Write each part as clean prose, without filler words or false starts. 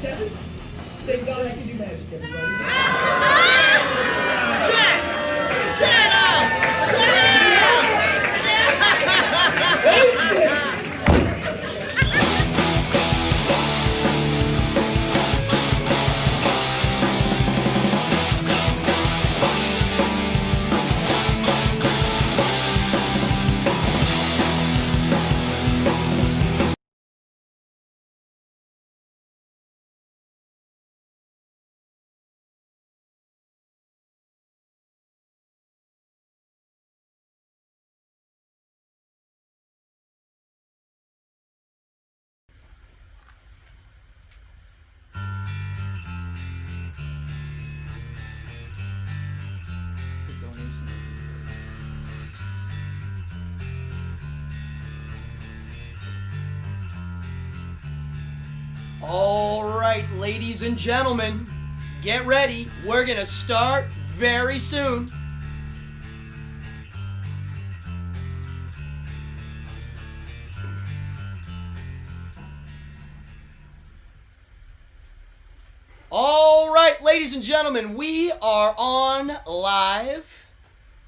7. Thank God I can do magic, everybody. Shut up! Oh, shit! All right, ladies and gentlemen, get ready. We're going to start very soon. All right, ladies and gentlemen, we are on live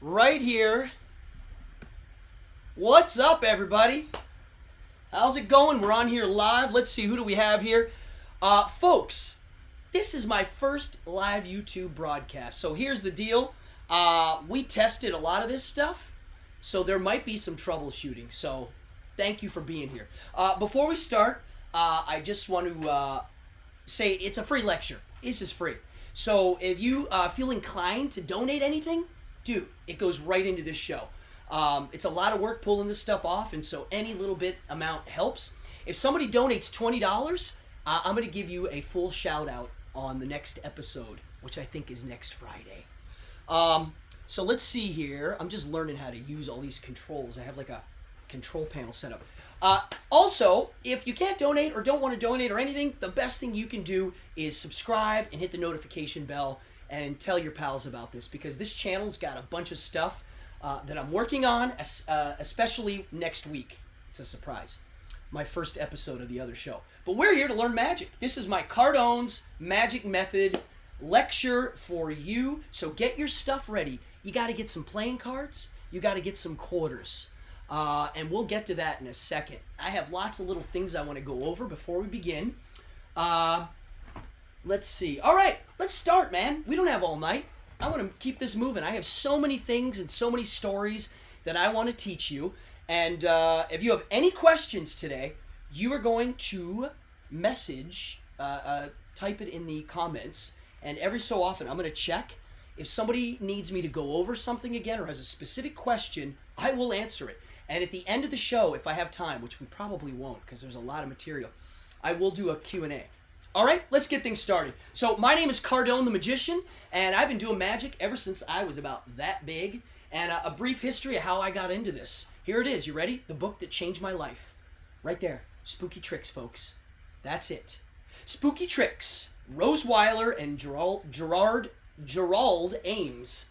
right here. What's up, everybody? How's it going? We're on here live. Let's see, who do we have here? Folks, this is my first live YouTube broadcast. So here's the deal. We tested a lot of this stuff, so there might be some troubleshooting. So thank you for being here. Before we start, I just want to say it's a free lecture. This is free. So if you feel inclined to donate anything, dude, it goes right into this show. It's a lot of work pulling this stuff off, and so any little bit amount helps. If somebody donates $20, I'm going to give you a full shout out on the next episode, which I think is next Friday. So let's see here. I'm just learning how to use all these controls. I have like a control panel set up. Also, if you can't donate or don't want to donate or anything, the best thing you can do is subscribe and hit the notification bell and tell your pals about this, because this channel's got a bunch of stuff that I'm working on, especially next week. It's a surprise. My first episode of the other show. But we're here to learn magic. This is my Cardone's Magic Method lecture for you. So get your stuff ready. You got to get some playing cards. You got to get some quarters. And we'll get to that in a second. I have lots of little things I want to go over before we begin. Let's see. All right, let's start, man. We don't have all night. I want to keep this moving. I have so many things and so many stories that I want to teach you. And if you have any questions today, you are going to message, type it in the comments. And every so often, I'm going to check. If somebody needs me to go over something again or has a specific question, I will answer it. And at the end of the show, if I have time, which we probably won't because there's a lot of material, I will do a Q&A. All right, let's get things started. So my name is Cardone the Magician, and I've been doing magic ever since I was about that big. And a brief history of how I got into this. Here it is. You ready? The book that changed my life. Right there. Spooky Tricks, folks. That's it. Spooky Tricks. Rose Weiler and Gerald Ames.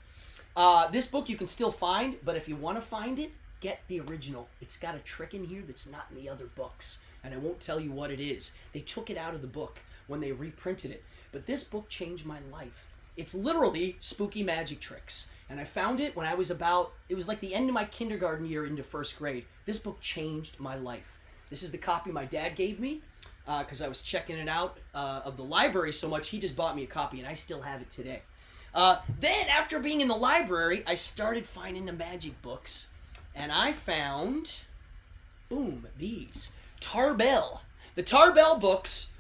This book you can still find, but if you want to find it, get the original. It's got a trick in here that's not in the other books, and I won't tell you what it is. They took it out of the book when they reprinted it, but this book changed my life. It's literally spooky magic tricks, and I found it when I was it was like the end of my kindergarten year into first grade. This book changed my life. This is the copy my dad gave me because I was checking it out of the library so much. He just bought me a copy, and I still have it today. Then, after being in the library, I started finding the magic books, and I found, boom, these. Tarbell. The Tarbell books,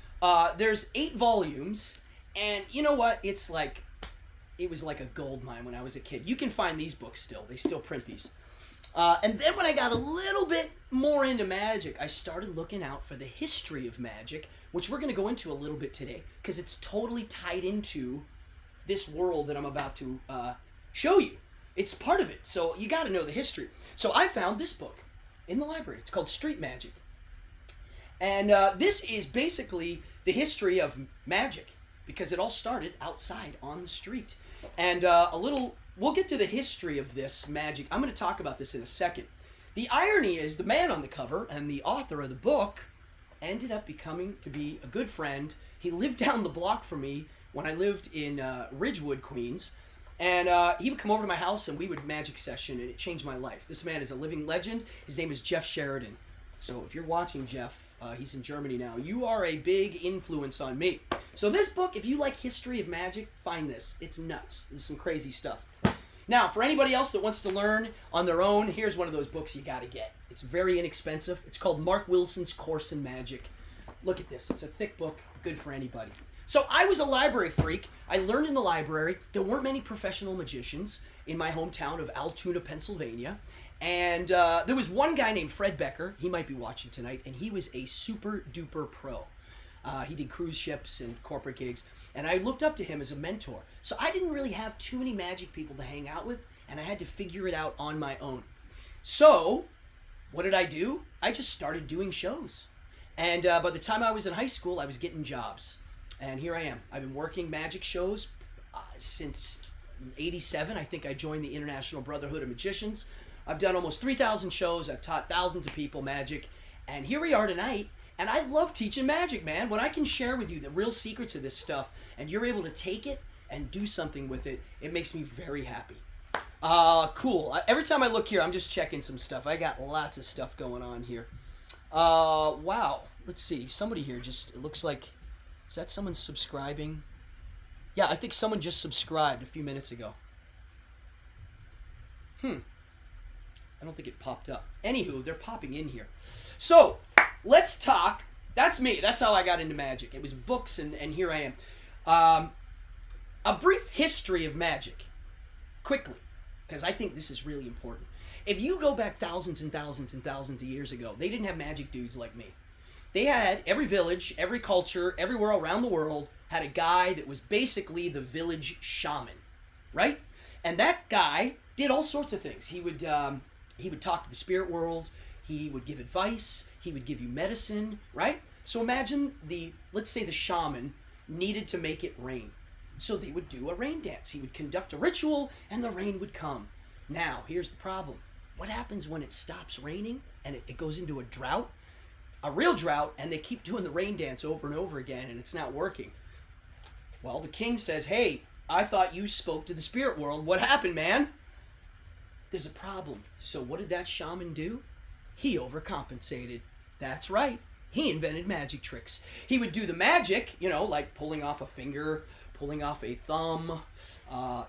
there's 8 volumes, and you know what? It was like a gold mine when I was a kid. You can find these books still. They still print these. And then when I got a little bit more into magic, I started looking out for the history of magic, which we're going to go into a little bit today, because it's totally tied into this world that I'm about to show you. It's part of it, so you got to know the history. So I found this book in the library. It's called Street Magic. And this is basically the history of magic, because it all started outside on the street. And we'll get to the history of this magic. I'm going to talk about this in a second. The irony is the man on the cover and the author of the book ended up becoming to be a good friend. He lived down the block from me when I lived in Ridgewood, Queens. And he would come over to my house and we would magic session, and it changed my life. This man is a living legend. His name is Jeff Sheridan. So if you're watching Jeff, he's in Germany now. You are a big influence on me. So this book, if you like history of magic, find this. It's nuts. There's some crazy stuff. Now, for anybody else that wants to learn on their own, here's one of those books you got to get. It's very inexpensive. It's called Mark Wilson's Course in Magic. Look at this. It's a thick book, good for anybody. So I was a library freak. I learned in the library. There weren't many professional magicians in my hometown of Altoona, Pennsylvania. And there was one guy named Fred Becker. He might be watching tonight. And he was a super duper pro. He did cruise ships and corporate gigs. And I looked up to him as a mentor. So I didn't really have too many magic people to hang out with. And I had to figure it out on my own. So what did I do? I just started doing shows. And by the time I was in high school, I was getting jobs. And here I am. I've been working magic shows since '87. I think I joined the International Brotherhood of Magicians. I've done almost 3,000 shows. I've taught thousands of people magic. And here we are tonight. And I love teaching magic, man. When I can share with you the real secrets of this stuff and you're able to take it and do something with it, it makes me very happy. Cool. Every time I look here, I'm just checking some stuff. I got lots of stuff going on here. Wow. Let's see. Somebody here just, it looks like, is that someone subscribing? Yeah, I think someone just subscribed a few minutes ago. I don't think it popped up. Anywho, they're popping in here. So, let's talk. That's me. That's how I got into magic. It was books, and here I am. A brief history of magic. Quickly, because I think this is really important. If you go back thousands and thousands and thousands of years ago, they didn't have magic dudes like me. They had, every village, every culture, everywhere around the world had a guy that was basically the village shaman, right? And that guy did all sorts of things. He would talk to the spirit world. He would give advice. He would give you medicine, right? So imagine let's say the shaman needed to make it rain. So they would do a rain dance. He would conduct a ritual and the rain would come. Now, here's the problem. What happens when it stops raining and it goes into a drought? A real drought, and they keep doing the rain dance over and over again, and it's not working. Well, the king says, hey, I thought you spoke to the spirit world. What happened, man? There's a problem. So what did that shaman do? He overcompensated. That's right. He invented magic tricks. He would do the magic, like pulling off a finger, pulling off a thumb.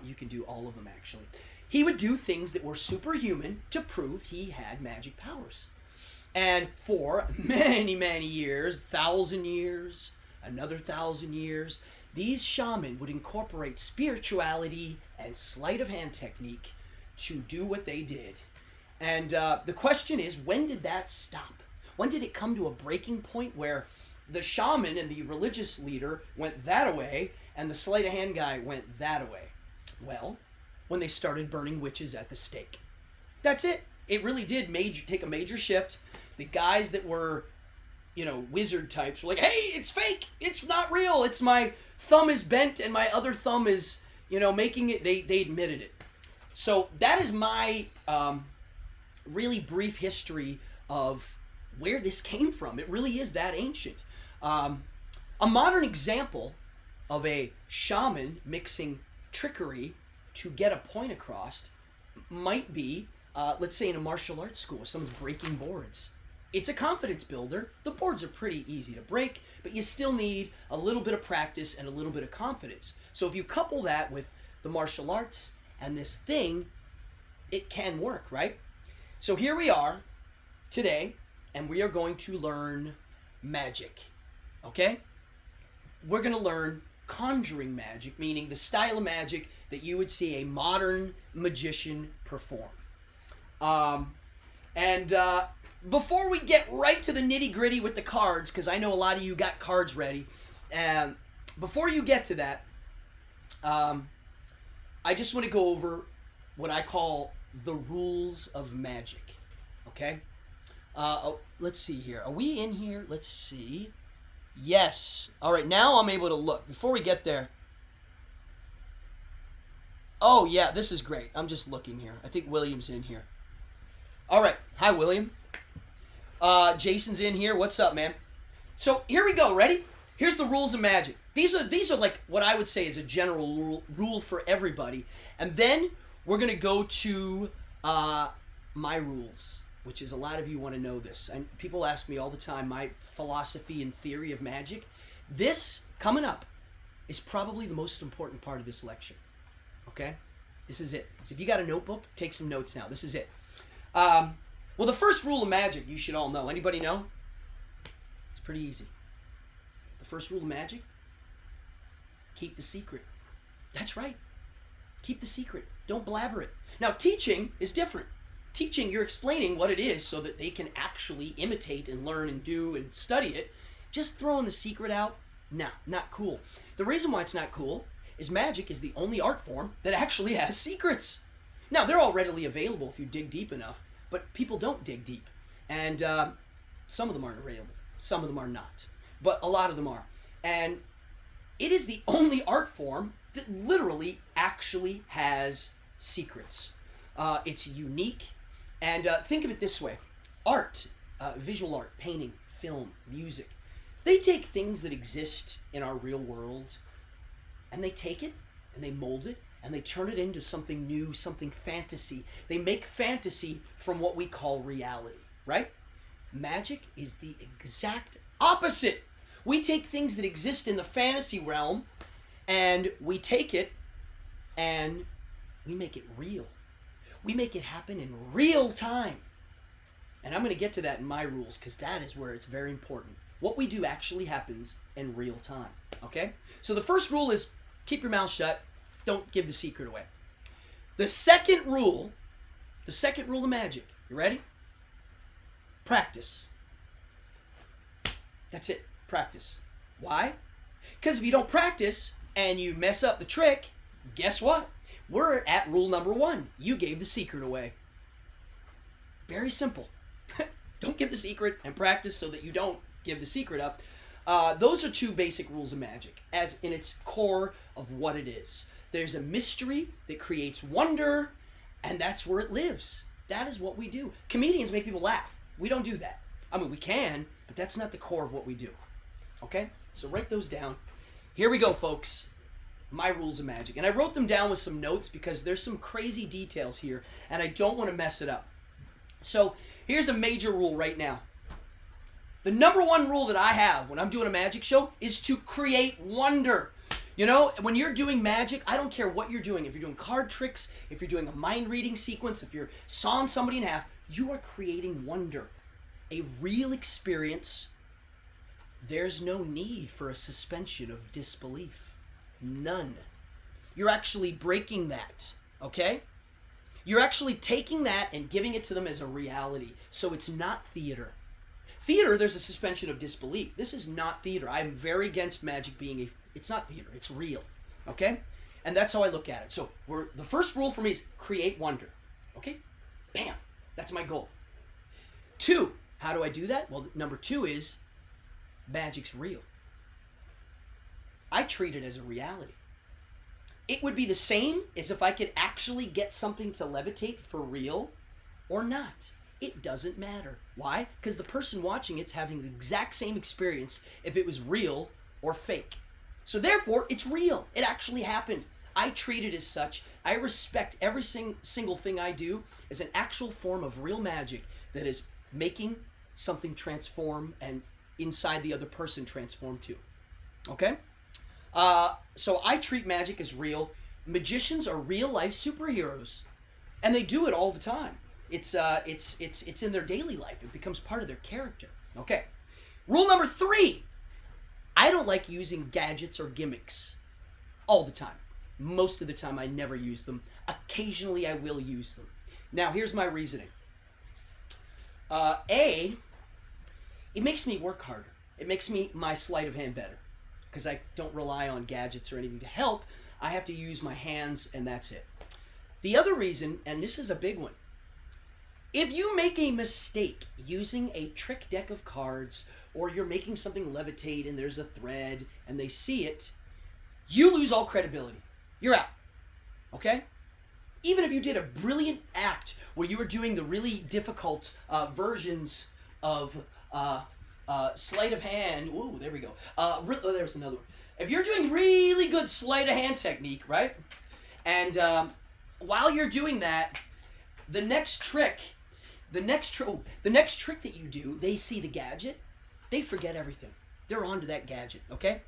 You can do all of them, actually. He would do things that were superhuman to prove he had magic powers. And for many, many years, 1,000 years, another 1,000 years, these shamans would incorporate spirituality and sleight of hand technique to do what they did. And the question is, when did that stop? When did it come to a breaking point where the shaman and the religious leader went that way and the sleight of hand guy went that way? Well, when they started burning witches at the stake. That's it. It really did take a major shift. The guys that were, wizard types were like, hey, it's fake. It's not real. It's my thumb is bent and my other thumb is, making it. They admitted it. So that is my really brief history of where this came from. It really is that ancient. A modern example of a shaman mixing trickery to get a point across might be, let's say in a martial arts school, someone's breaking boards. It's a confidence builder. The boards are pretty easy to break, but you still need a little bit of practice and a little bit of confidence. So if you couple that with the martial arts and this thing, it can work, right? So here we are today, and we are going to learn magic, okay? We're going to learn conjuring magic, meaning the style of magic that you would see a modern magician perform. Before we get right to the nitty-gritty with the cards, because I know a lot of you got cards ready, and before you get to that, I just want to go over what I call the rules of magic, okay? Let's see here. Are we in here? Let's see. Yes. All right, now I'm able to look. Before we get there. Oh, yeah, this is great. I'm just looking here. I think William's in here. All right. Hi, William. Jason's in here. What's up, man? So here we go. Ready? Here's the rules of magic. These are like what I would say is a general rule for everybody. And then we're going to go to my rules, which is a lot of you want to know this. And people ask me all the time my philosophy and theory of magic. This, coming up, is probably the most important part of this lecture. Okay? This is it. So if you got a notebook, take some notes now. This is it. Well, the first rule of magic you should all know. Anybody know? It's pretty easy. The first rule of magic, keep the secret. That's right. Keep the secret. Don't blabber it. Now, teaching is different. Teaching, you're explaining what it is so that they can actually imitate and learn and do and study it. Just throwing the secret out, no, not cool. The reason why it's not cool is magic is the only art form that actually has secrets. Now, they're all readily available if you dig deep enough, but people don't dig deep. And some of them aren't available. Some of them are not. But a lot of them are. And it is the only art form that literally actually has secrets. It's unique. And think of it this way. Art, visual art, painting, film, music, they take things that exist in our real world and they take it and they mold it and they turn it into something new, something fantasy. They make fantasy from what we call reality, right? Magic is the exact opposite. We take things that exist in the fantasy realm and we take it and we make it real. We make it happen in real time. And I'm going to get to that in my rules because that is where it's very important. What we do actually happens in real time. Okay? So the first rule is keep your mouth shut. Don't give the secret away. The second rule of magic. You ready? Practice. That's it. Practice. Why? Because if you don't practice and you mess up the trick, guess what? We're at rule number 1. You gave the secret away. Very simple. Don't give the secret and practice so that you don't give the secret up. Those are 2 basic rules of magic, as in its core of what it is. There's a mystery that creates wonder, and that's where it lives. That is what we do. Comedians make people laugh. We don't do that. I mean, we can, but that's not the core of what we do. Okay? So write those down. Here we go, folks. My rules of magic. And I wrote them down with some notes because there's some crazy details here, and I don't want to mess it up. So here's a major rule right now. The number 1 rule that I have when I'm doing a magic show is to create wonder. You know, when you're doing magic, I don't care what you're doing. If you're doing card tricks, if you're doing a mind reading sequence, if you're sawing somebody in half, you are creating wonder. A real experience. There's no need for a suspension of disbelief. None. You're actually breaking that, okay? You're actually taking that and giving it to them as a reality. So it's not theater. Theater, there's a suspension of disbelief. This is not theater. I'm very against magic being it's not theater, it's real, okay? And that's how I look at it. So the first rule for me is create wonder, okay? Bam, that's my goal. 2, how do I do that? Well, number 2 is magic's real. I treat it as a reality. It would be the same as if I could actually get something to levitate for real or not. It doesn't matter. Why? Because the person watching it's having the exact same experience if it was real or fake. So therefore, it's real. It actually happened. I treat it as such. I respect every single thing I do as an actual form of real magic that is making something transform and inside the other person transform too. Okay? So I treat magic as real. Magicians are real life superheroes, and they do it all the time. It's in their daily life. It becomes part of their character. Okay. Rule number 3. I don't like using gadgets or gimmicks all the time. Most of the time, I never use them. Occasionally, I will use them. Now, here's my reasoning. A, it makes me work harder. It makes my sleight of hand better. Because I don't rely on gadgets or anything to help. I have to use my hands, and that's it. The other reason, and this is a big one, if you make a mistake using a trick deck of cards, or you're making something levitate and there's a thread and they see it, you lose all credibility. You're out. Okay? Even if you did a brilliant act where you were doing the really difficult versions of Sleight of hand. Ooh, there we go. Oh, there's another one. If you're doing really good sleight of hand technique, right? And while you're doing that, the next trick that you do, they see the gadget, they forget everything. They're onto that gadget, okay?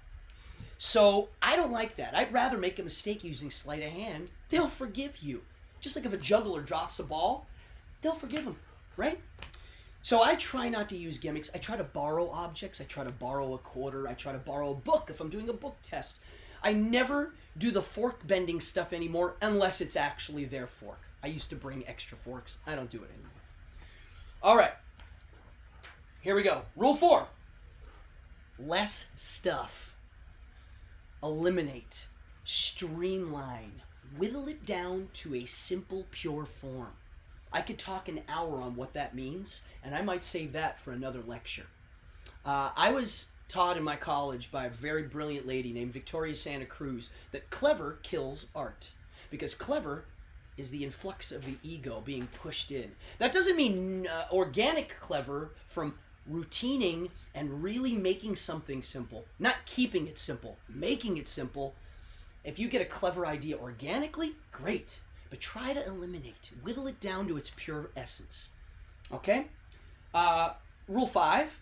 So I don't like that. I'd rather make a mistake using sleight of hand. They'll forgive you. Just like if a juggler drops a ball, they'll forgive him, right? So I try not to use gimmicks. I try to borrow objects. I try to borrow a quarter. I try to borrow a book if I'm doing a book test. I never do the fork bending stuff anymore unless it's actually their fork. I used to bring extra forks. I don't do it anymore. All right. Here we go. Rule 4. Less stuff. Eliminate. Streamline. Whittle it down to a simple, pure form. I could talk an hour on what that means, and I might save that for another lecture. I was taught in my college by a very brilliant lady named Victoria Santa Cruz that clever kills art, because clever is the influx of the ego being pushed in. That doesn't mean organic clever from routining and really making something simple. Not keeping it simple, making it simple. If you get a clever idea organically, great. But try to eliminate, whittle it down to its pure essence. Okay? Rule 5.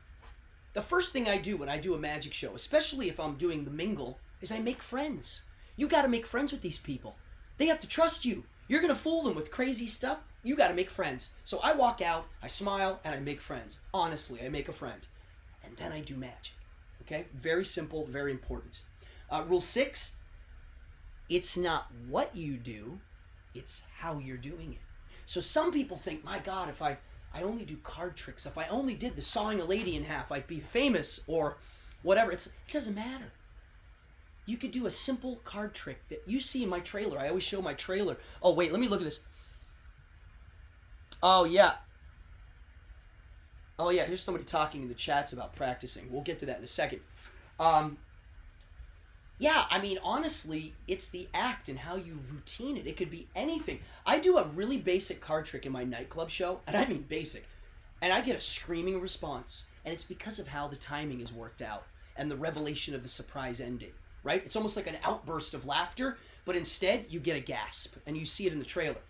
The first thing I do when I do a magic show, especially if I'm doing the mingle, is I make friends. You got to make friends with these people. They have to trust you. You're going to fool them with crazy stuff. You got to make friends. So I walk out, I smile, and I make friends. Honestly, I make a friend. And then I do magic. Okay? Very simple, very important. Rule 6. It's not what you do. It's how you're doing it. So some people think, my God, if I only do card tricks, if I only did the sawing a lady in half, I'd be famous or whatever. It doesn't matter. You could do a simple card trick that you see in my trailer. I always show my trailer. Oh, wait, let me look at this. Oh, yeah. Oh, yeah, here's somebody talking in the chats about practicing. We'll get to that in a second. Yeah, I mean, honestly, it's the act and how you routine it. It could be anything. I do a really basic card trick in my nightclub show, and I mean basic, and I get a screaming response, and it's because of how the timing is worked out and the revelation of the surprise ending, right? It's almost like an outburst of laughter, but instead you get a gasp, and you see it in the trailer.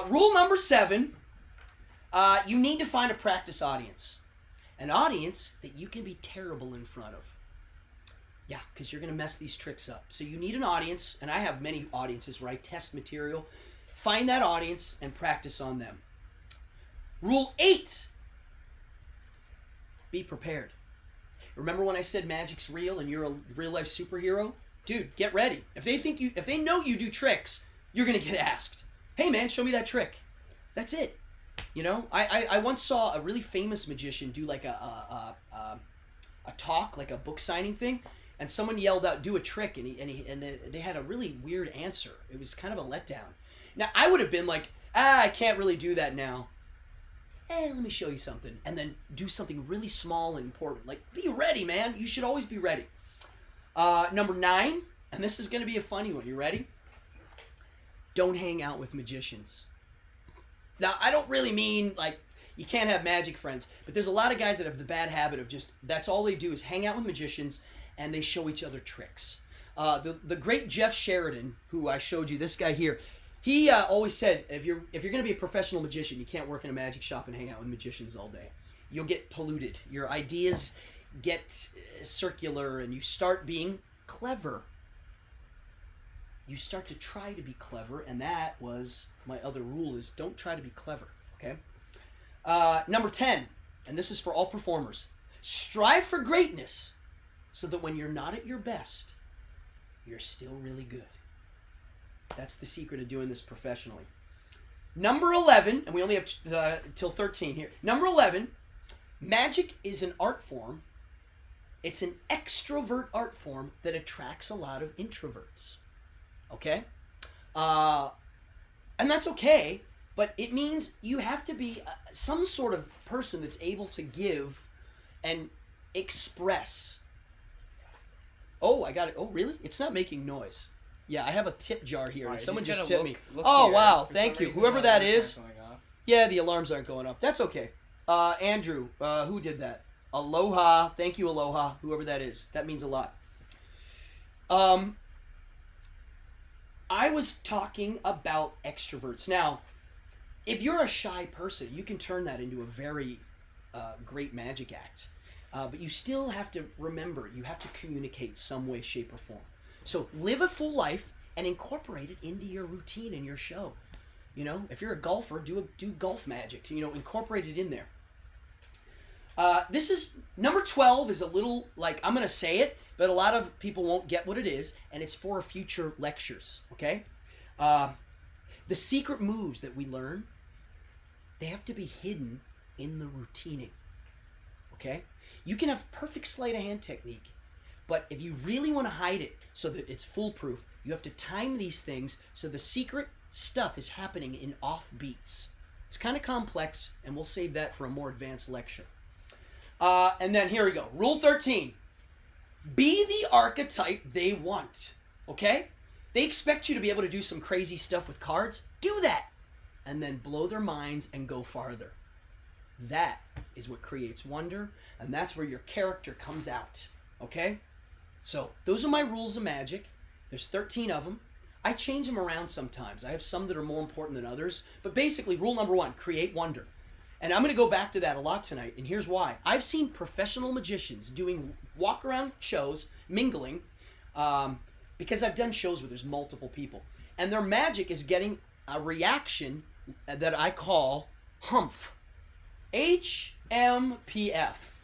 Rule number 7, you need to find a practice audience. An audience that you can be terrible in front of. Yeah, because you're going to mess these tricks up. So you need an audience, and I have many audiences where I test material. Find that audience and practice on them. Rule 8, be prepared. Remember when I said magic's real and you're a real-life superhero? Dude, get ready. If they know you do tricks, you're going to get asked, hey man, show me that trick. That's it. You know, I once saw a really famous magician do like a talk, like a book signing thing. And someone yelled out, do a trick, and they had a really weird answer. It was kind of a letdown. Now, I would have been like, I can't really do that now. Hey, let me show you something. And then do something really small and important. Like, be ready, man. You should always be ready. Number 9, and this is going to be a funny one. You ready? Don't hang out with magicians. Now, I don't really mean, like, you can't have magic friends. But there's a lot of guys that have the bad habit of just, that's all they do is hang out with magicians, and they show each other tricks. The great Jeff Sheridan, who I showed you, this guy here, he always said, if you're going to be a professional magician, you can't work in a magic shop and hang out with magicians all day. You'll get polluted. Your ideas get circular, and you start being clever. You start to try to be clever, and that was my other rule, is don't try to be clever, okay? Number 10, and this is for all performers. Strive for greatness, so that when you're not at your best, you're still really good. That's the secret of doing this professionally. Number 11, and we only have till 13 here. Number 11, magic is an art form. It's an extrovert art form that attracts a lot of introverts. Okay? And that's okay, but it means you have to be some sort of person that's able to give and express. Oh, I got it. Oh, really? It's not making noise. Yeah, I have a tip jar here, and someone just tipped me. Oh, wow. Thank you. Whoever that is. Yeah, the alarms aren't going off. That's okay. Andrew, who did that? Aloha. Thank you, Aloha, whoever that is. That means a lot. I was talking about extroverts. Now, if you're a shy person, you can turn that into a very great magic act. But you still have to remember, you have to communicate some way, shape, or form. So live a full life and incorporate it into your routine and your show. You know, if you're a golfer, do golf magic. You know, incorporate it in there. This is, number 12 is a little, like, I'm going to say it, but a lot of people won't get what it is, and it's for future lectures, okay? The secret moves that we learn, they have to be hidden in the routining, okay? You can have perfect sleight of hand technique, but if you really want to hide it so that it's foolproof, you have to time these things so the secret stuff is happening in off beats. It's kind of complex, and we'll save that for a more advanced lecture. And then here we go. Rule 13. Be the archetype they want. Okay? They expect you to be able to do some crazy stuff with cards. Do that. And then blow their minds and go farther. That is what creates wonder. And that's where your character comes out. Okay? So those are my rules of magic. There's 13 of them. I change them around sometimes. I have some that are more important than others. But basically, rule number 1, create wonder. And I'm going to go back to that a lot tonight, and here's why. I've seen professional magicians doing walk-around shows, mingling, because I've done shows where there's multiple people. And their magic is getting a reaction that I call humph. H-M-P-F.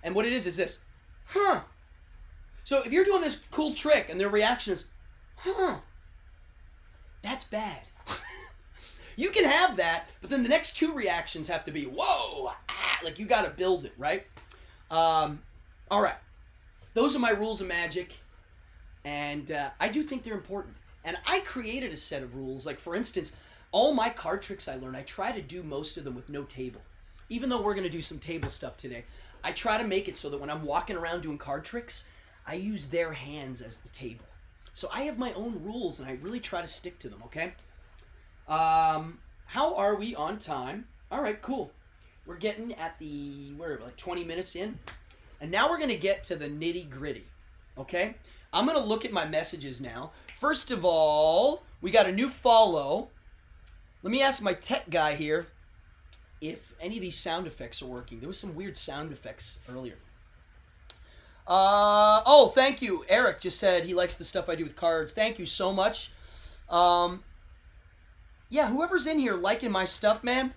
And what it is this. Huh. So if you're doing this cool trick and their reaction is, huh, that's bad. You can have that, but then the next 2 reactions have to be, whoa, ah, like you got to build it, right? All right. Those are my rules of magic, and I do think they're important. And I created a set of rules. Like, for instance, all my card tricks I learned, I try to do most of them with no table. Even though we're going to do some table stuff today, I try to make it so that when I'm walking around doing card tricks, I use their hands as the table. So I have my own rules, and I really try to stick to them, okay? How are we on time? All right, cool. We're getting at the, like 20 minutes in. And now we're going to get to the nitty gritty, okay? I'm going to look at my messages now. First of all, we got a new follow. Let me ask my tech guy here if any of these sound effects are working. There was some weird sound effects earlier. Oh, thank you. Eric just said he likes the stuff I do with cards. Thank you so much. Yeah, whoever's in here liking my stuff, man,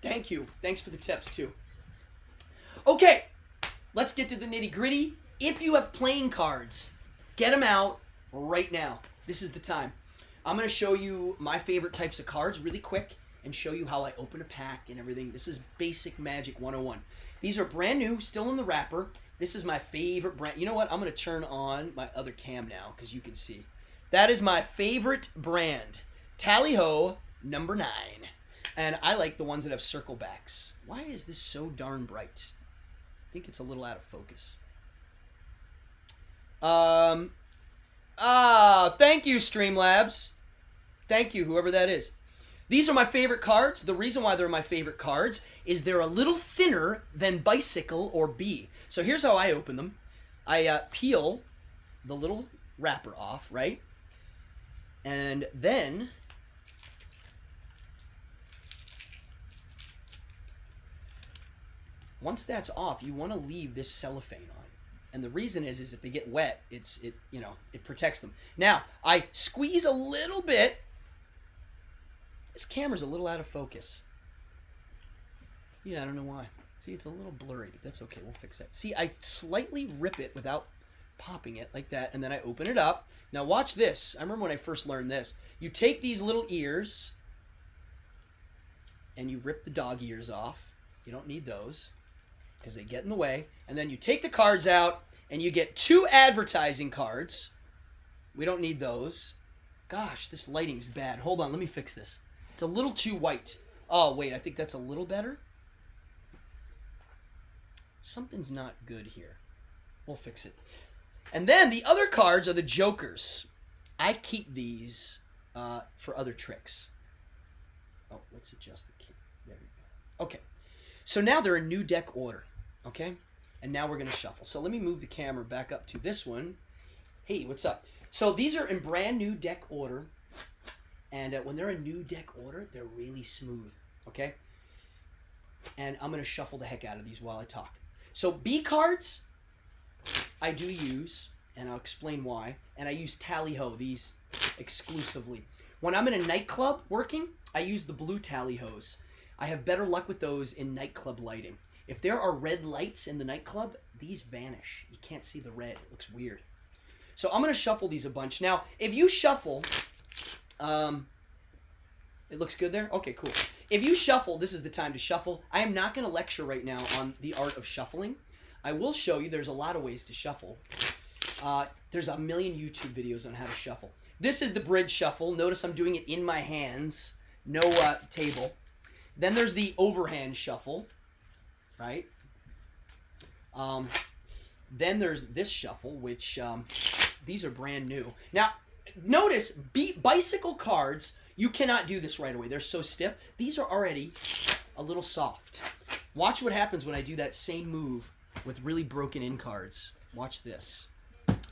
thank you. Thanks for the tips, too. Okay, let's get to the nitty-gritty. If you have playing cards, get them out right now. This is the time. I'm going to show you my favorite types of cards really quick and show you how I open a pack and everything. This is Basic Magic 101. These are brand new, still in the wrapper. This is my favorite brand. You know what? I'm going to turn on my other cam now because you can see. That is my favorite brand. Tally-ho, number 9. And I like the ones that have circle backs. Why is this so darn bright? I think it's a little out of focus. Thank you, Streamlabs. Thank you, whoever that is. These are my favorite cards. The reason why they're my favorite cards is they're a little thinner than Bicycle or B. So here's how I open them. I peel the little wrapper off, right? And then once that's off, you want to leave this cellophane on. And the reason is if they get wet, it protects them. Now, I squeeze a little bit. This camera's a little out of focus. Yeah, I don't know why. See, it's a little blurry, but that's okay. We'll fix that. See, I slightly rip it without popping it like that, and then I open it up. Now watch this. I remember when I first learned this. You take these little ears and you rip the dog ears off. You don't need those because they get in the way. And then you take the cards out and you get 2 advertising cards. We don't need those. Gosh, this lighting's bad. Hold on, let me fix this. It's a little too white. Oh, wait, I think that's a little better. Something's not good here. We'll fix it. And then the other cards are the jokers. I keep these for other tricks. Oh, let's adjust the key. There we go. Okay. So now they're in new deck order. Okay? And now we're going to shuffle. So let me move the camera back up to this one. Hey, what's up? So these are in brand new deck order. And when they're in new deck order, they're really smooth. Okay? And I'm going to shuffle the heck out of these while I talk. So B cards, I do use, and I'll explain why. And I use tally-ho, these exclusively. When I'm in a nightclub working, I use the blue tally-hos. I have better luck with those in nightclub lighting. If there are red lights in the nightclub, these vanish. You can't see the red. It looks weird. So I'm going to shuffle these a bunch. Now, if you shuffle... it looks good there? Okay, cool. If you shuffle, this is the time to shuffle. I am not going to lecture right now on the art of shuffling. I will show you there's a lot of ways to shuffle. There's a million YouTube videos on how to shuffle. This is the bridge shuffle. Notice I'm doing it in my hands. No table. Then there's the overhand shuffle. Right? Then there's this shuffle, which these are brand new. Now, notice bicycle cards, you cannot do this right away. They're so stiff. These are already a little soft. Watch what happens when I do that same move with really broken in cards. Watch this.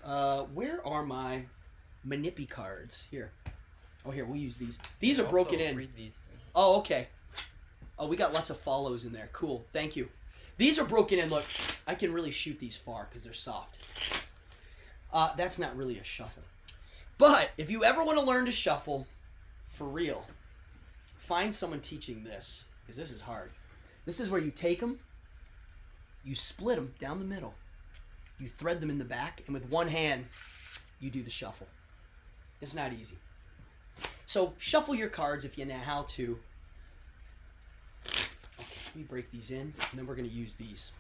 Where are my Manippy cards? Here. Oh, here, we'll use these. These are broken in. Read these. Oh, okay. Oh, we got lots of follows in there. Cool. Thank you. These are broken in. Look, I can really shoot these far because they're soft. That's not really a shuffle. But if you ever want to learn to shuffle, for real, find someone teaching this, because this is hard. This is where you take them, you split them down the middle, you thread them in the back, and with one hand, you do the shuffle. It's not easy. So shuffle your cards if you know how to. Okay, let me break these in, and then we're going to use these.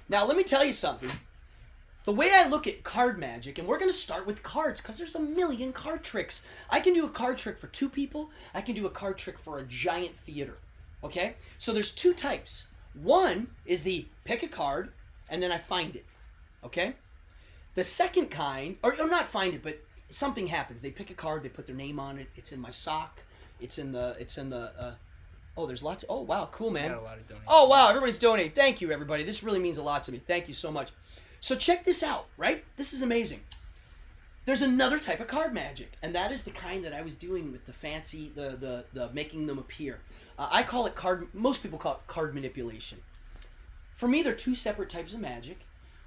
Now, let me tell you something. The way I look at card magic, and we're going to start with cards because there's a million card tricks. I can do a card trick for 2 people. I can do a card trick for a giant theater. Okay? So there's 2 types. One is the pick a card, and then I find it. Okay? The second kind, or not find it, but something happens. They pick a card, they put their name on it. It's in my sock. It's in the, oh, there's lots. Oh, wow. Cool, man. Got a lot of donations. Oh, wow. Everybody's donating. Thank you, everybody. This really means a lot to me. Thank you so much. So check this out, right? This is amazing. There's another type of card magic, and that is the kind that I was doing with the fancy, the making them appear. I call it most people call it card manipulation. For me, they're 2 separate types of magic.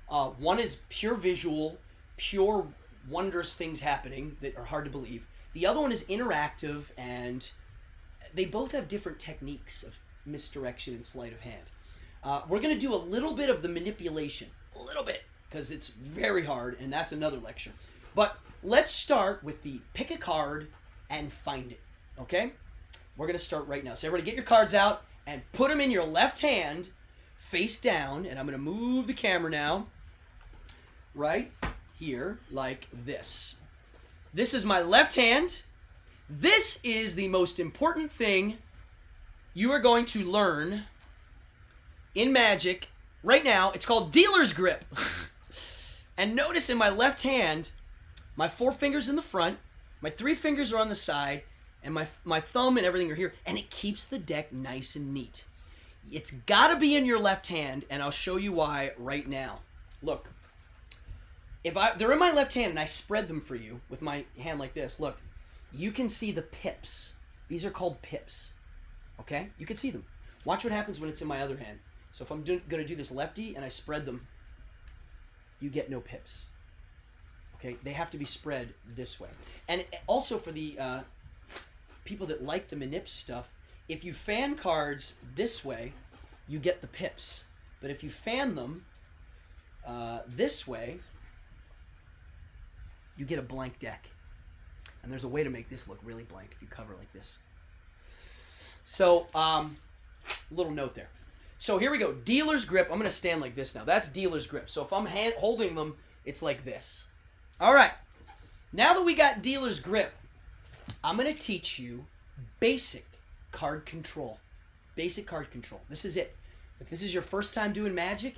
One is pure visual, pure wondrous things happening that are hard to believe. The other one is interactive, and they both have different techniques of misdirection and sleight of hand. We're going to do a little bit of the manipulation. A little bit, because it's very hard, and that's another lecture. But let's start with the pick a card and find it, okay? We're going to start right now. So everybody get your cards out and put them in your left hand, face down, and I'm going to move the camera now, right here, like this. This is my left hand. This is the most important thing you are going to learn in magic right now. It's called dealer's grip. And notice in my left hand, my 4 fingers in the front, my 3 fingers are on the side, and my thumb and everything are here, and it keeps the deck nice and neat. It's got to be in your left hand, and I'll show you why right now. Look, they're in my left hand, and I spread them for you with my hand like this. Look, you can see the pips. These are called pips, okay? You can see them. Watch what happens when it's in my other hand. So if I'm going to do this lefty and I spread them, you get no pips. Okay? They have to be spread this way. And also for the people that like the manip stuff, if you fan cards this way, you get the pips. But if you fan them this way, you get a blank deck. And there's a way to make this look really blank if you cover like this. So, little note there. So here we go. Dealer's grip. I'm going to stand like this now. That's dealer's grip. So if I'm holding them, it's like this. All right. Now that we got dealer's grip, I'm going to teach you basic card control. Basic card control. This is it. If this is your first time doing magic,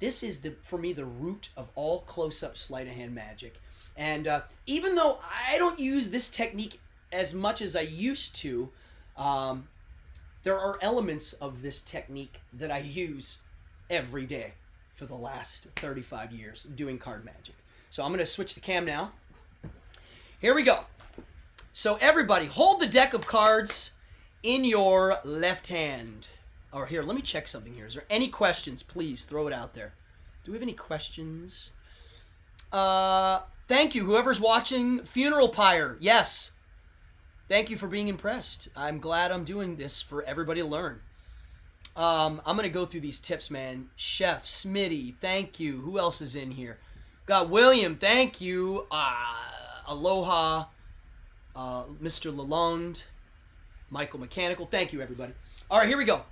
this is, for me, the root of all close-up sleight of hand magic. And even though I don't use this technique as much as I used to, there are elements of this technique that I use every day. for the last 35 years doing card magic. So I'm going to switch the cam now. Here we go. So everybody, hold the deck of cards in your left hand. Or here, let me check something here. Is there any questions? Please throw it out there. Do we have any questions? Thank you, whoever's watching. Funeral Pyre, yes. Thank you for being impressed. I'm glad I'm doing this for everybody to learn. I'm going to go through these tips, man. Chef, Smitty, thank you. Who else is in here? Got William, thank you. Aloha. Mr. Lalonde. Michael Mechanical, thank you, everybody. All right, here we go.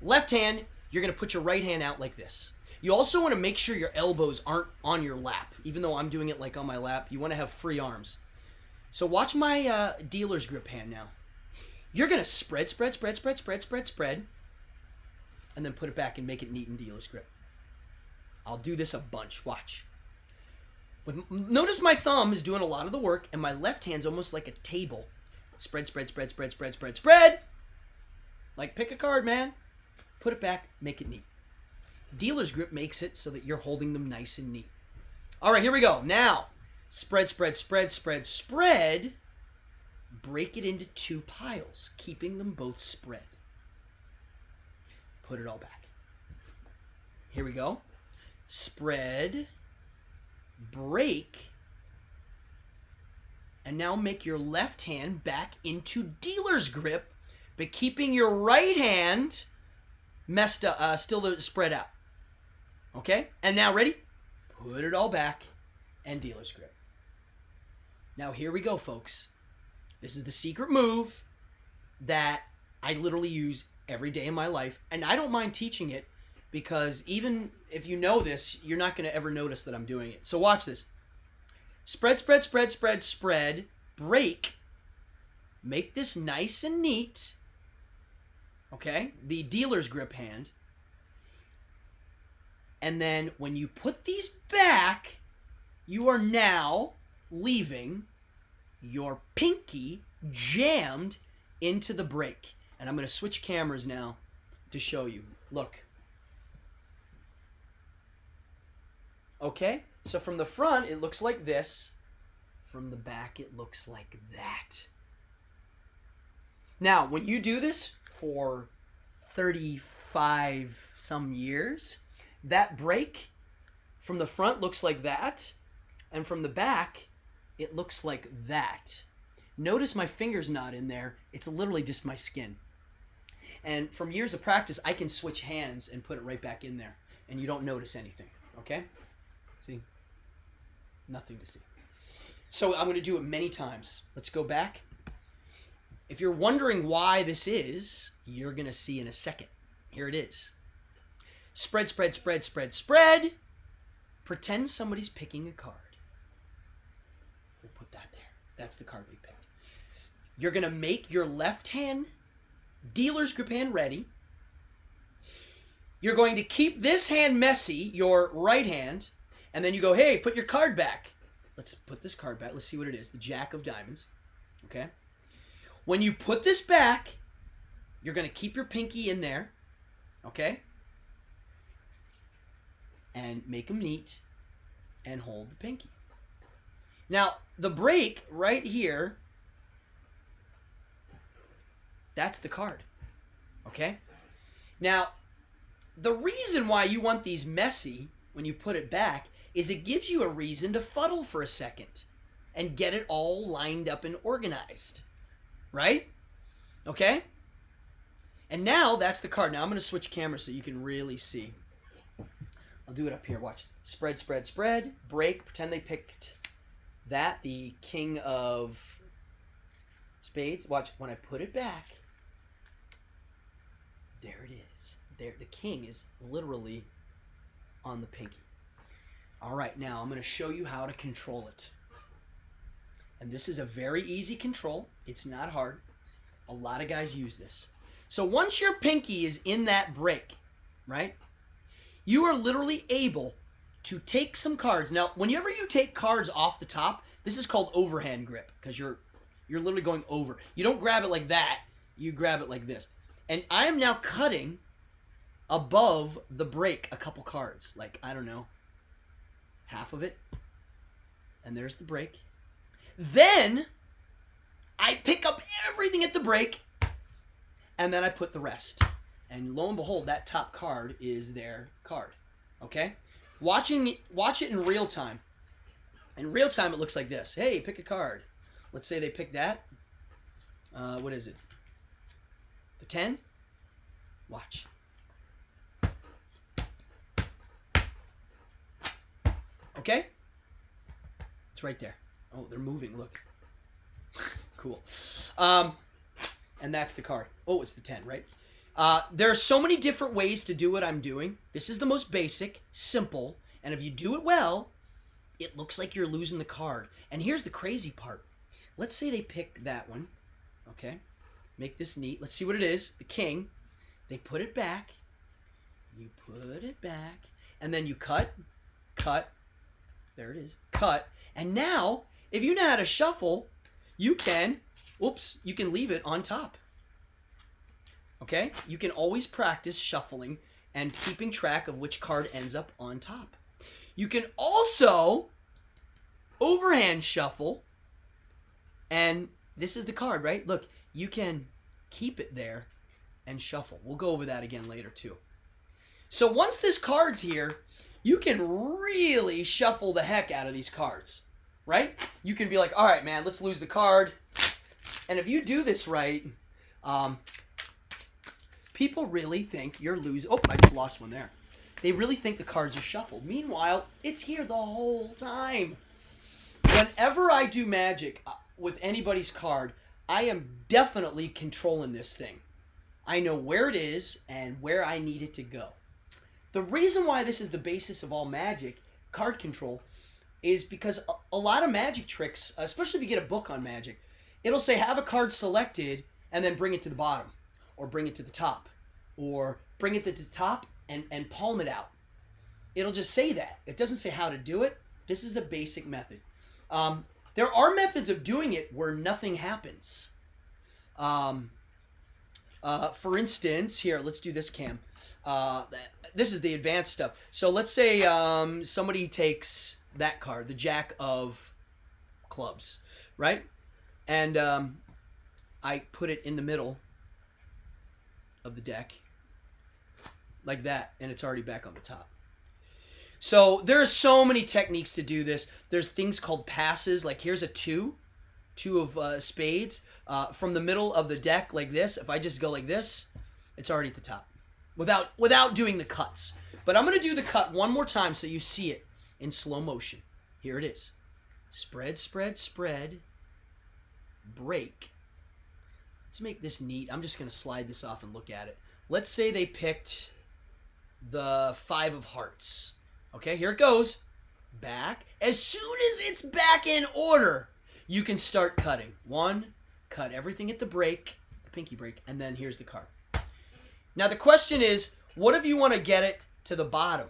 Left hand, you're going to put your right hand out like this. You also want to make sure your elbows aren't on your lap. Even though I'm doing it like on my lap, you want to have free arms. So watch my dealer's grip hand now. You're going to spread, and then put it back and make it neat in dealer's grip. I'll do this a bunch. Watch. Notice my thumb is doing a lot of the work, and my left hand's almost like a table. Spread. Like pick a card, man. Put it back, make it neat. Dealer's grip makes it so that you're holding them nice and neat. All right, here we go. Now, spread. Break it into two piles, keeping them both spread. Put it all back. Here we go. Spread, break, and now make your left hand back into dealer's grip, but keeping your right hand still spread out. Okay? And now ready? Put it all back and dealer's grip. Now here we go, folks. This is the secret move that I literally use every day in my life, and I don't mind teaching it because even if you know this, you're not going to ever notice that I'm doing it. So watch this. Spread, break. Make this nice and neat. Okay? The dealer's grip hand. And then when you put these back, you are now leaving your pinky jammed into the break. And I'm going to switch cameras now to show you. Look. Okay? So from the front, it looks like this. From the back, it looks like that. Now, when you do this for 35 some years, that break from the front looks like that, and from the back, it looks like that. Notice my finger's not in there. It's literally just my skin. And from years of practice, I can switch hands and put it right back in there, and you don't notice anything, okay? See? Nothing to see. So I'm going to do it many times. Let's go back. If you're wondering why this is, you're going to see in a second. Here it is. Spread. Pretend somebody's picking a card. We'll put that there. That's the card we picked. You're going to make your left hand dealer's grip hand ready. You're going to keep this hand messy, your right hand, and then you go, hey, put your card back. Let's put this card back. Let's see what it is. The Jack of Diamonds. Okay? When you put this back, you're going to keep your pinky in there. Okay? And make them neat and hold the pinky. Now, the break right here, that's the card. Okay? Now, the reason why you want these messy when you put it back is it gives you a reason to fuddle for a second and get it all lined up and organized. Right? Okay? And now that's the card. Now I'm going to switch cameras so you can really see. I'll do it up here. Watch. Spread. Break. Pretend they picked that. The King of Spades. Watch. When I put it back, there it is. There. The king is literally on the pinky. All right. Now I'm going to show you how to control it. And this is a very easy control. It's not hard. A lot of guys use this. So once your pinky is in that break, right, you are literally able to take some cards. Now, whenever you take cards off the top, this is called overhand grip because you're literally going over. You don't grab it like that. You grab it like this. And I am now cutting above the break a couple cards. Like, I don't know, half of it. And there's the break. Then I pick up everything at the break, and then I put the rest. And lo and behold, that top card is their card. Okay? Watch it in real time. In real time, it looks like this. Hey, pick a card. Let's say they pick that. What is it? The 10? Watch. Okay? It's right there. Oh, they're moving. Look. Cool. And that's the card. Oh, it's the 10, right? There are so many different ways to do what I'm doing. This is the most basic, simple, and if you do it well, it looks like you're losing the card. And here's the crazy part. Let's say they pick that one. Okay? Make this neat. Let's see what it is. The king. They put it back. You put it back. And then you cut. Cut. There it is. Cut. And now, if you know how to shuffle, you can, you can leave it on top. Okay? You can always practice shuffling and keeping track of which card ends up on top. You can also overhand shuffle, and this is the card, right? Look, you can keep it there and shuffle. We'll go over that again later too. So once this card's here, you can really shuffle the heck out of these cards, right? You can be like, all right, man, let's lose the card. And if you do this right, people really think you're losing. Oh, I just lost one there. They really think the cards are shuffled. Meanwhile, it's here the whole time. Whenever I do magic with anybody's card, I am definitely controlling this thing. I know where it is and where I need it to go. The reason why this is the basis of all magic, card control, is because a lot of magic tricks, especially if you get a book on magic, it'll say have a card selected and then bring it to the bottom, or bring it to the top, or bring it to the top and palm it out. It'll just say that. It doesn't say how to do it. This is a basic method. There are methods of doing it where nothing happens. For instance, here, let's do this, Cam. This is the advanced stuff. So let's say somebody takes that card, the Jack of Clubs, right? And I put it in the middle of the deck, like that, and it's already back on the top. So there are so many techniques to do this. There's things called passes, like here's a two of spades, from the middle of the deck like this. If I just go like this, it's already at the top, without doing the cuts. But I'm going to do the cut one more time so you see it in slow motion. Here it is. Spread, spread, spread, break. Let's make this neat. I'm just going to slide this off and look at it. Let's say they picked the 5 of hearts. Okay, here it goes. Back. As soon as it's back in order, you can start cutting. 1, cut everything at the break, the pinky break, and then here's the card. Now the question is, what if you want to get it to the bottom?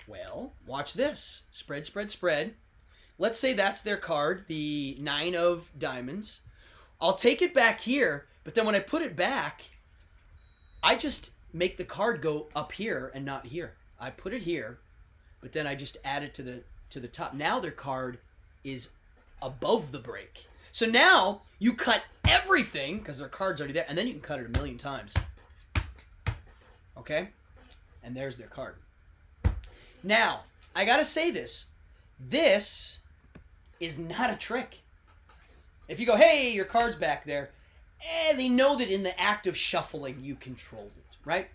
Well, watch this. Spread, spread, spread. Let's say that's their card, the 9 of diamonds. I'll take it back here, but then when I put it back, I just make the card go up here and not here. I put it here, but then I just add it to the top. Now their card is above the break. So now you cut everything because their card's already there, and then you can cut it a million times. Okay? And there's their card. Now, I gotta say this. This is not a trick. If you go, hey, your card's back there, they know that in the act of shuffling, you controlled it, right?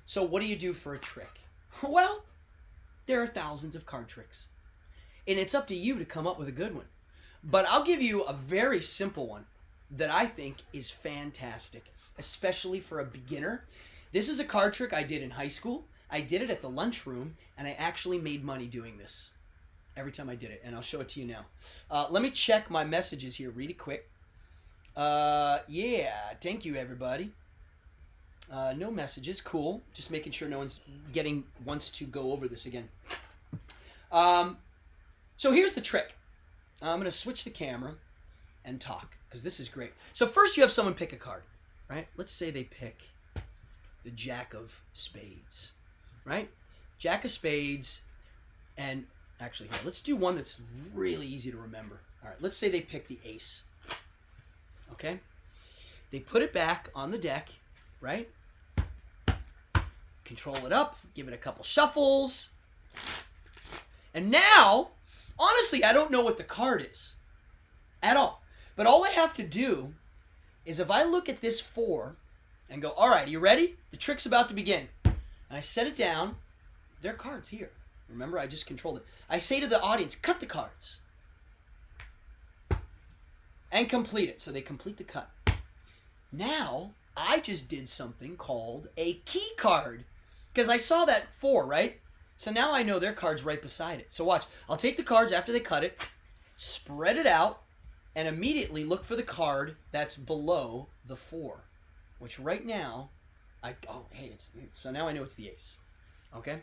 So what do you do for a trick? Well, there are thousands of card tricks. And it's up to you to come up with a good one. But I'll give you a very simple one that I think is fantastic, especially for a beginner. This is a card trick I did in high school. I did it at the lunchroom, and I actually made money doing this every time I did it, and I'll show it to you now. Let me check my messages here really quick. Yeah, thank you, everybody. No messages, cool. Just making sure no one's wants to go over this again. So here's the trick. I'm going to switch the camera and talk, because this is great. So first you have someone pick a card, right? Let's say they pick the Jack of Spades, right? Jack of Spades, and actually here, let's do one that's really easy to remember. All right, let's say they pick the ace, okay? They put it back on the deck, right? Control it up, give it a couple shuffles. And now, honestly, I don't know what the card is at all. But all I have to do is if I look at this 4 and go, all right, are you ready? The trick's about to begin. And I set it down. Their card's here. Remember, I just controlled it. I say to the audience, cut the cards. And complete it. So they complete the cut. Now, I just did something called a key card. Because I saw that 4, right? So now I know their card's right beside it. So watch. I'll take the cards after they cut it, spread it out, and immediately look for the card that's below the 4. Which right now, so now I know it's the ace. Okay?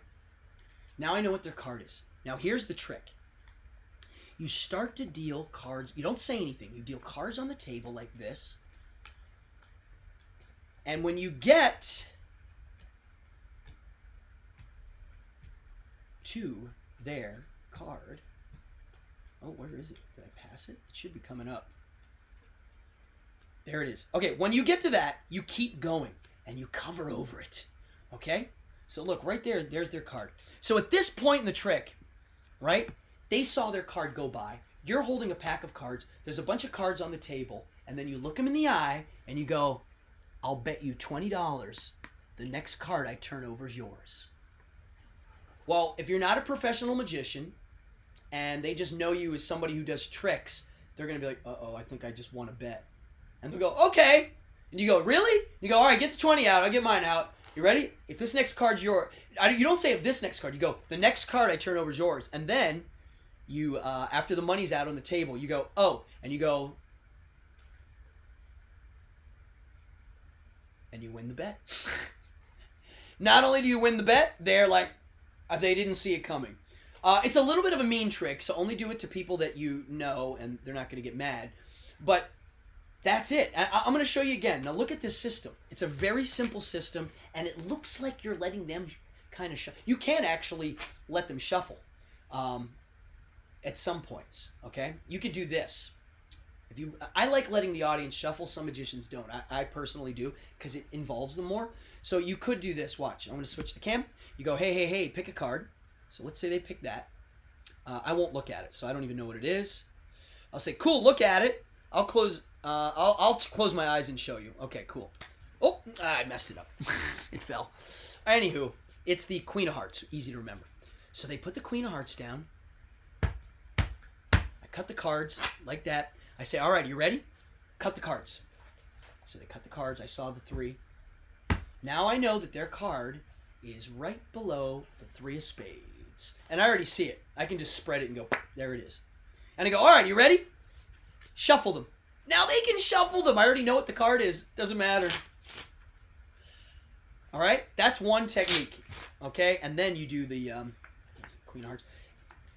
Now I know what their card is. Now here's the trick. You start to deal cards. You don't say anything. You deal cards on the table like this. And when you get to their card, oh, where is it? Did I pass it? It should be coming up. There it is. Okay, when you get to that, you keep going and you cover over it. Okay? So look, right there, there's their card. So at this point in the trick, right, they saw their card go by. You're holding a pack of cards. There's a bunch of cards on the table. And then you look them in the eye and you go, I'll bet you $20 the next card I turn over is yours. Well, if you're not a professional magician and they just know you as somebody who does tricks, they're going to be like, uh-oh, I think I just won a bet. And they'll go, okay. And you go, really? You go, all right, get the 20 out. I'll get mine out. You ready? If this next card's yours, you don't say if this next card. You go, the next card I turn over is yours. And then you, after the money's out on the table, you go, oh, and you go, and you win the bet. Not only do you win the bet, they're like, they didn't see it coming. It's a little bit of a mean trick, so only do it to people that you know, and they're not going to get mad. But that's it. I'm going to show you again. Now look at this system. It's a very simple system, and it looks like you're letting them kind of shuffle. You can actually let them shuffle at some points, okay? You could do this. I like letting the audience shuffle. Some magicians don't. I personally do because it involves them more. So you could do this. Watch. I'm going to switch the cam. You go, hey, hey, hey, pick a card. So let's say they pick that. I won't look at it, so I don't even know what it is. I'll say, cool, look at it. I'll close my eyes and show you. Okay, cool. Oh, I messed it up. It fell. Anywho, it's the Queen of Hearts. Easy to remember. So they put the Queen of Hearts down. I cut the cards like that. I say, all right, you ready? Cut the cards. So they cut the cards. I saw the 3. Now I know that their card is right below the 3 of spades. And I already see it. I can just spread it and go, there it is. And I go, all right, you ready? Shuffle them. Now they can shuffle them. I already know what the card is. Doesn't matter. All right? That's one technique. Okay? And then you do the Queen of Hearts.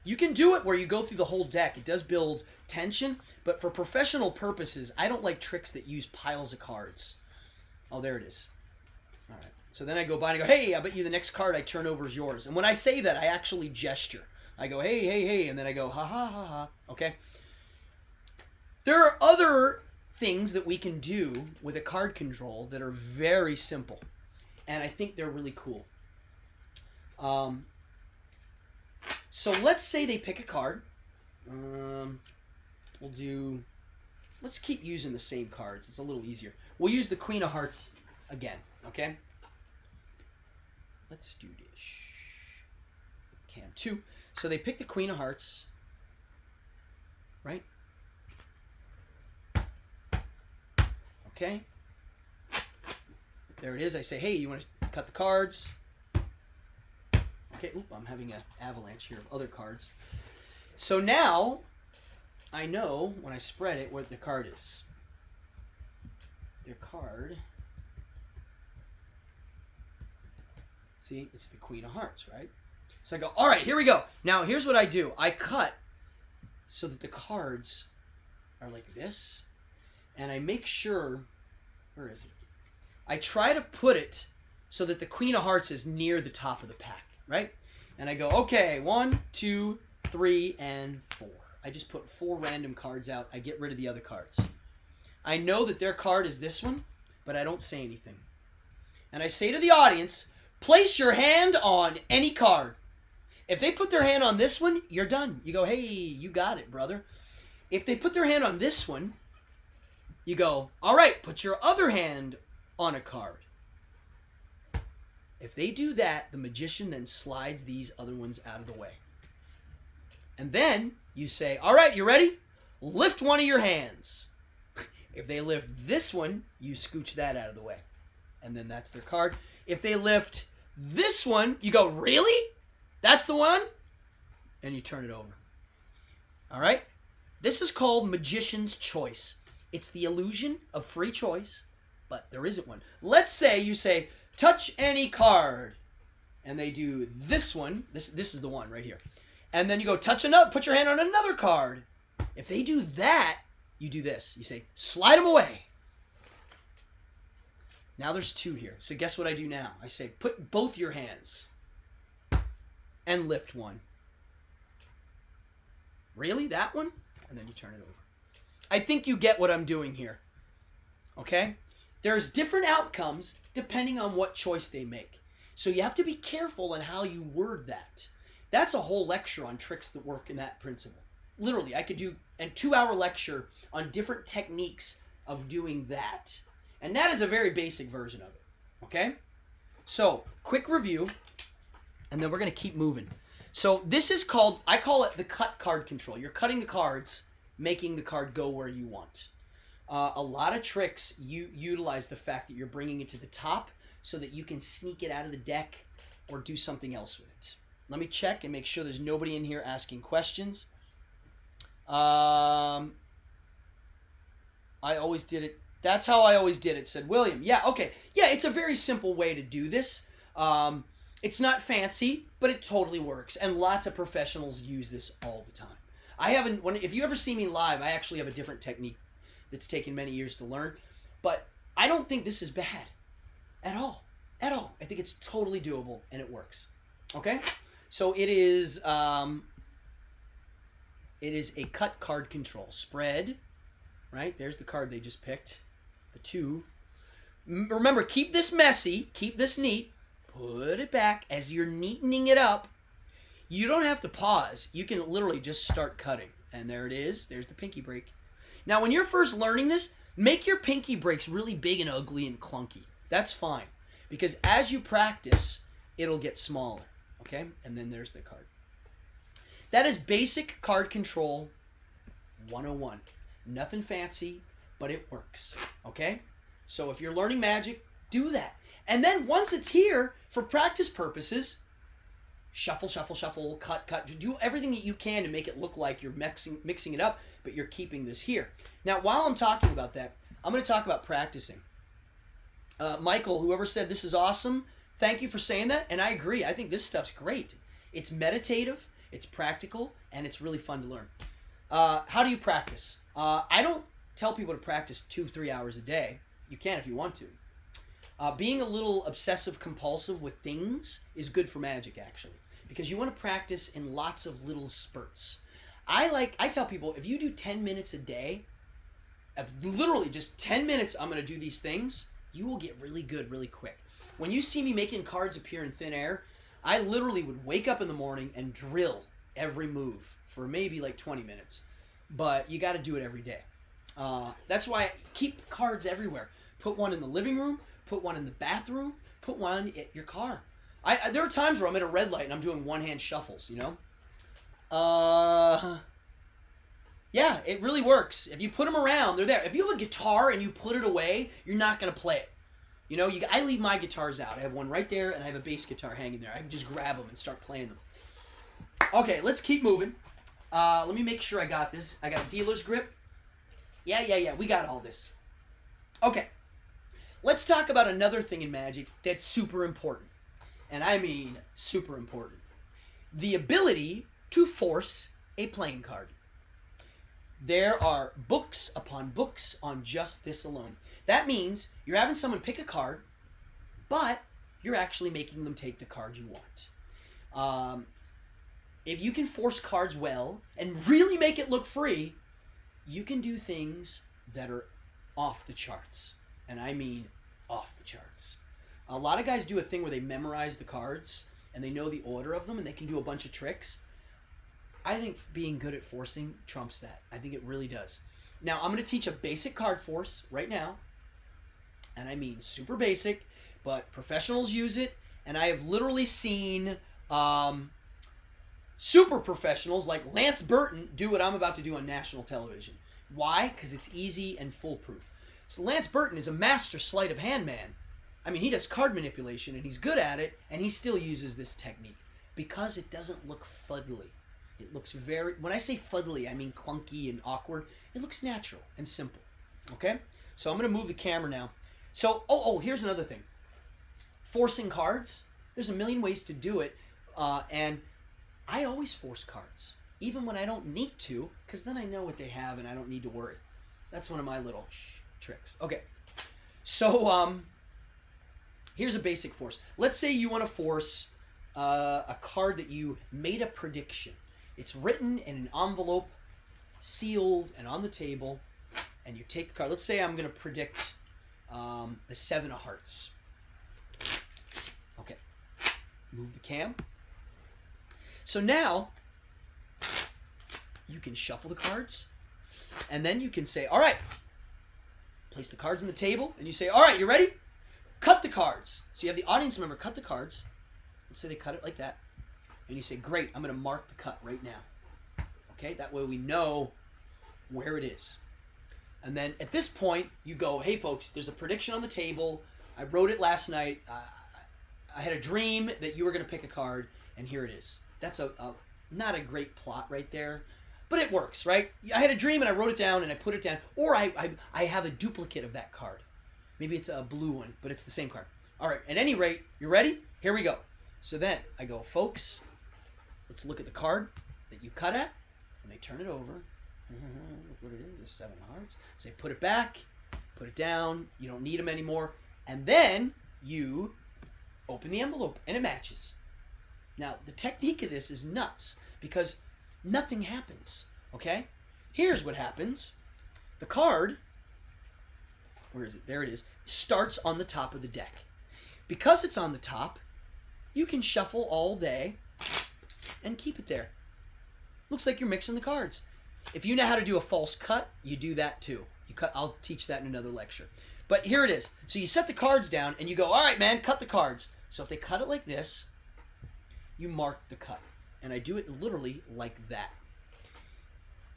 You can do it where you go through the whole deck. It does build tension, but for professional purposes, I don't like tricks that use piles of cards. Oh, there it is. All right. So then I go by and I go, hey, I bet you the next card I turn over is yours. And when I say that, I actually gesture. I go, hey, hey, hey, and then I go, ha, ha, ha, ha. Okay? There are other things that we can do with a card control that are very simple, and I think they're really cool. So let's say they pick a card. Let's keep using the same cards. It's a little easier. We'll use the Queen of Hearts again, okay? Let's do this. Cam 2. So they pick the Queen of Hearts, right? Okay. There it is. I say, hey, you want to cut the cards? Okay. Oop, I'm having an avalanche here of other cards. So now I know when I spread it what the card is. Their card. See, it's the Queen of Hearts, right? So I go, all right, here we go. Now here's what I do. I cut so that the cards are like this. And I make sure, where is it? I try to put it so that the Queen of Hearts is near the top of the pack, right? And I go, okay, 1, 2, 3, and 4. I just put 4 random cards out. I get rid of the other cards. I know that their card is this one, but I don't say anything. And I say to the audience, place your hand on any card. If they put their hand on this one, you're done. You go, hey, you got it, brother. If they put their hand on this one, you go, all right, put your other hand on a card. If they do that, the magician then slides these other ones out of the way. And then you say, all right, you ready? Lift one of your hands. If they lift this one, you scooch that out of the way. And then that's their card. If they lift this one, you go, really? That's the one? And you turn it over. All right? This is called Magician's Choice. It's the illusion of free choice, but there isn't one. Let's say you say, touch any card. And they do this one. This is the one right here. And then you go, touch another, put your hand on another card. If they do that, you do this. You say, slide them away. Now there's 2 here. So guess what I do now? I say, put both your hands and lift one. Really? That one? And then you turn it over. I think you get what I'm doing here. Okay? There's different outcomes depending on what choice they make. So you have to be careful on how you word that. That's a whole lecture on tricks that work in that principle. Literally, I could do a 2-hour lecture on different techniques of doing that. And that is a very basic version of it. Okay? So, quick review, and then we're going to keep moving. So this is called, I call it the cut card control. You're cutting the cards, making the card go where you want. A lot of tricks, you utilize the fact that you're bringing it to the top so that you can sneak it out of the deck or do something else with it. Let me check and make sure there's nobody in here asking questions. I always did it. That's how I always did it, said William. Yeah, okay. Yeah, it's a very simple way to do this. It's not fancy, but it totally works. And lots of professionals use this all the time. If you ever see me live, I actually have a different technique that's taken many years to learn. But I don't think this is bad at all. At all. I think it's totally doable and it works. Okay? So it is a cut card control. Spread, right? There's the card they just picked. The 2. Remember, keep this messy. Keep this neat. Put it back. As you're neatening it up, you don't have to pause. You can literally just start cutting. And there it is. There's the pinky break. Now, when you're first learning this, make your pinky breaks really big and ugly and clunky. That's fine. Because as you practice, it'll get smaller. Okay? And then there's the card. That is basic card control 101. Nothing fancy, but it works. Okay? So if you're learning magic, do that. And then once it's here, for practice purposes, shuffle, shuffle, shuffle, cut, cut. Do everything that you can to make it look like you're mixing it up, but you're keeping this here. Now, while I'm talking about that, I'm going to talk about practicing. Michael, whoever said this is awesome, thank you for saying that. And I agree. I think this stuff's great. It's meditative, it's practical, and it's really fun to learn. How do you practice? I don't tell people to practice 2-3 hours a day. You can if you want to. Being a little obsessive compulsive with things is good for magic, actually, because you want to practice in lots of little spurts. I tell people, if you do 10 minutes a day, literally just 10 minutes, I'm going to do these things, you will get really good really quick. When you see me making cards appear in thin air, I literally would wake up in the morning and drill every move for maybe like 20 minutes. But you got to do it every day. That's why I keep cards everywhere. Put one in the living room, put one in the bathroom, put one at your car. There are times where I'm at a red light and I'm doing one-hand shuffles, you know? Yeah, it really works. If you put them around, they're there. If you have a guitar and you put it away, you're not going to play it. You know, I leave my guitars out. I have one right there, and I have a bass guitar hanging there. I can just grab them and start playing them. Okay, let's keep moving. Let me make sure I got this. I got a dealer's grip. Yeah. We got all this. Okay. Let's talk about another thing in magic that's super important. And I mean super important. The ability to force a playing card. There are books upon books on just this alone. That means you're having someone pick a card, but you're actually making them take the card you want. If you can force cards well and really make it look free, you can do things that are off the charts. And I mean off the charts. A lot of guys do a thing where they memorize the cards and they know the order of them and they can do a bunch of tricks. I think being good at forcing trumps that. I think it really does. Now, I'm going to teach a basic card force right now. And I mean super basic, but professionals use it. And I have literally seen super professionals like Lance Burton do what I'm about to do on national television. Why? Because it's easy and foolproof. So Lance Burton is a master sleight of hand man. I mean, he does card manipulation, and he's good at it, and he still uses this technique because it doesn't look fuddly. It looks very... When I say fuddly, I mean clunky and awkward. It looks natural and simple, okay? So I'm going to move the camera now. So, here's another thing. Forcing cards, there's a million ways to do it, and I always force cards, even when I don't need to, because then I know what they have, and I don't need to worry. That's one of my little tricks. Okay, so here's a basic force. Let's say you want to force a card that you made a prediction. It's written in an envelope, sealed, and on the table, and you take the card. Let's say I'm going to predict the 7 of hearts. Okay, move the cam. So now you can shuffle the cards, and then you can say, all right, place the cards on the table, and you say, all right, you ready? Cut the cards. So you have the audience member cut the cards. Let's say they cut it like that. And you say, great, I'm going to mark the cut right now. Okay, that way we know where it is. And then at this point, you go, hey, folks, there's a prediction on the table. I wrote it last night. I had a dream that you were going to pick a card, and here it is. That's not a great plot right there. But it works, right? I had a dream and I wrote it down and I put it down. Or I have a duplicate of that card. Maybe it's a blue one, but it's the same card. All right, at any rate, you ready? Here we go. So then I go, folks, let's look at the card that you cut at. And they turn it over. Look what it is, it's 7 of hearts. Say, put it back, put it down. You don't need them anymore. And then you open the envelope and it matches. Now, the technique of this is nuts because nothing happens, okay? Here's what happens. The card, where is it? There it is, starts on the top of the deck. Because it's on the top, you can shuffle all day and keep it there. Looks like you're mixing the cards. If you know how to do a false cut, you do that too. You cut. I'll teach that in another lecture. But here it is. So you set the cards down and you go, all right, man, cut the cards. So if they cut it like this, you mark the cut. And I do it literally like that.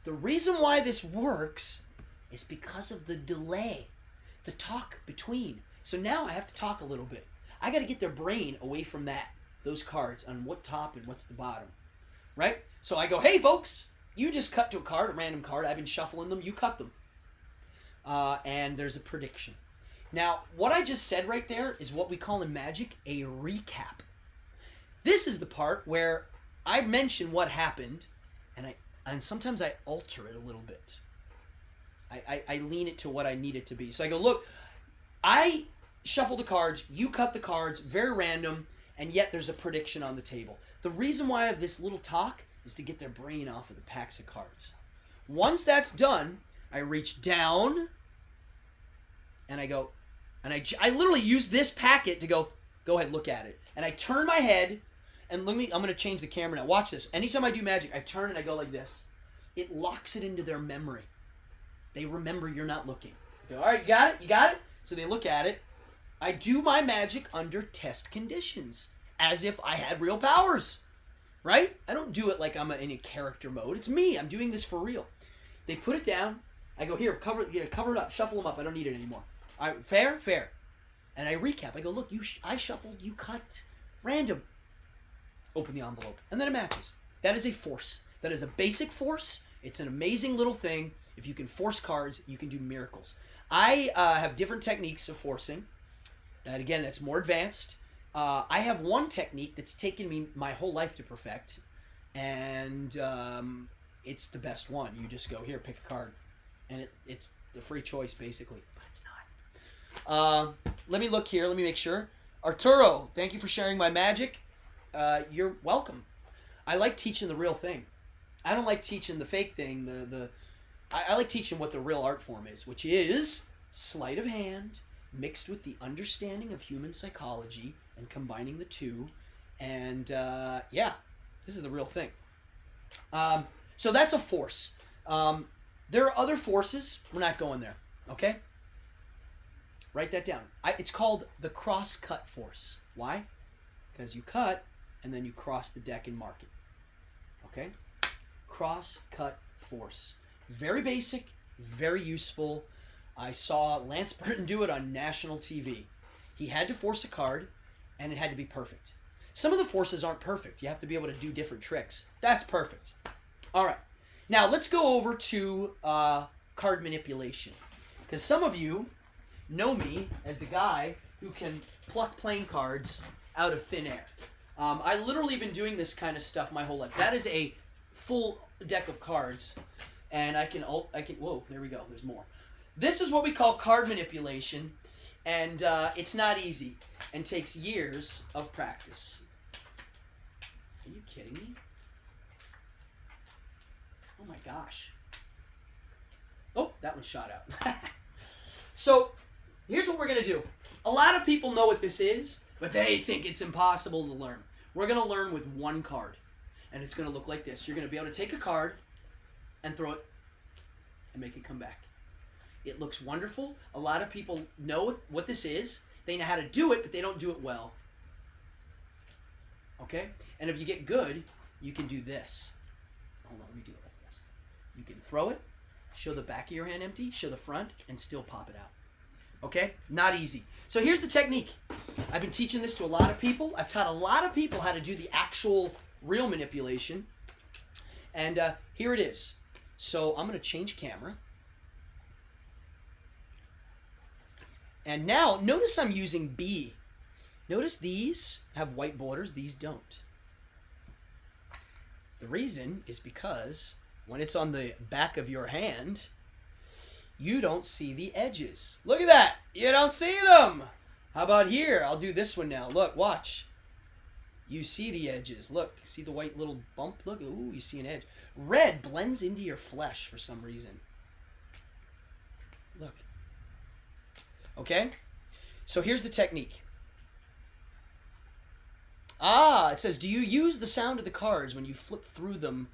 The reason why this works is because of the delay, the talk between. So now I have to talk a little bit. I got to get their brain away from those cards on what top and what's the bottom, right? So I go, hey, folks, you just cut to a card, a random card. I've been shuffling them. You cut them. And there's a prediction. Now, what I just said right there is what we call in magic a recap. This is the part where I mention what happened, and sometimes I alter it a little bit. I lean it to what I need it to be. So I go, look, I shuffle the cards, you cut the cards, very random, and yet there's a prediction on the table. The reason why I have this little talk is to get their brain off of the packs of cards. Once that's done, I reach down, and I go, and I literally use this packet to go ahead, look at it. And I turn my head, and I'm going to change the camera now. Watch this. Anytime I do magic, I turn and I go like this. It locks it into their memory. They remember you're not looking. I go, all right, you got it? You got it? So they look at it. I do my magic under test conditions, as if I had real powers, right? I don't do it like I'm in a character mode. It's me. I'm doing this for real. They put it down. I go, here, cover it up, shuffle them up. I don't need it anymore. All right, fair, fair. And I recap. I go, look, I shuffled, you cut, random. Open the envelope, and then it matches. That is a force. That is a basic force. It's an amazing little thing. If you can force cards, you can do miracles. I have different techniques of forcing. And again, that's more advanced. I have one technique that's taken me my whole life to perfect, and it's the best one. You just go, here, pick a card, and it's the free choice, basically, but it's not. Let me look here. Let me make sure. Arturo, thank you for sharing my magic. You're welcome. I like teaching the real thing. I don't like teaching the fake thing. I like teaching what the real art form is, which is sleight of hand mixed with the understanding of human psychology and combining the two. And yeah, this is the real thing. So that's a force. There are other forces. We're not going there. Okay? Write that down. It's called the cross-cut force. Why? Because you cut and then you cross the deck and mark it. Okay? Cross-cut force. Very basic, very useful. I saw Lance Burton do it on national TV. He had to force a card, and it had to be perfect. Some of the forces aren't perfect. You have to be able to do different tricks. That's perfect. All right. Now, let's go over to card manipulation. Because some of you know me as the guy who can pluck playing cards out of thin air. I literally been doing this kind of stuff my whole life. That is a full deck of cards. And I can, whoa, there we go. There's more. This is what we call card manipulation. And it's not easy and takes years of practice. Are you kidding me? Oh my gosh. Oh, that one shot out. So, here's what we're going to do. A lot of people know what this is, but they think it's impossible to learn. We're going to learn with one card. And it's going to look like this. You're going to be able to take a card and throw it and make it come back. It looks wonderful. A lot of people know what this is. They know how to do it, but they don't do it well. Okay? And if you get good, you can do this. Hold on, let me do it like this. You can throw it, show the back of your hand empty, show the front, and still pop it out. Okay? Not easy. So here's the technique. I've been teaching this to a lot of people. I've taught a lot of people how to do the actual real manipulation. And here it is. So I'm going to change camera. And now, notice I'm using B. Notice these have white borders, these don't. The reason is because when it's on the back of your hand, you don't see the edges. Look at that. You don't see them. How about here? I'll do this one now. Look, watch. You see the edges. Look, see the white little bump? Look, ooh, you see an edge. Red blends into your flesh for some reason. Look. Okay? So here's the technique. It says, do you use the sound of the cards when you flip through them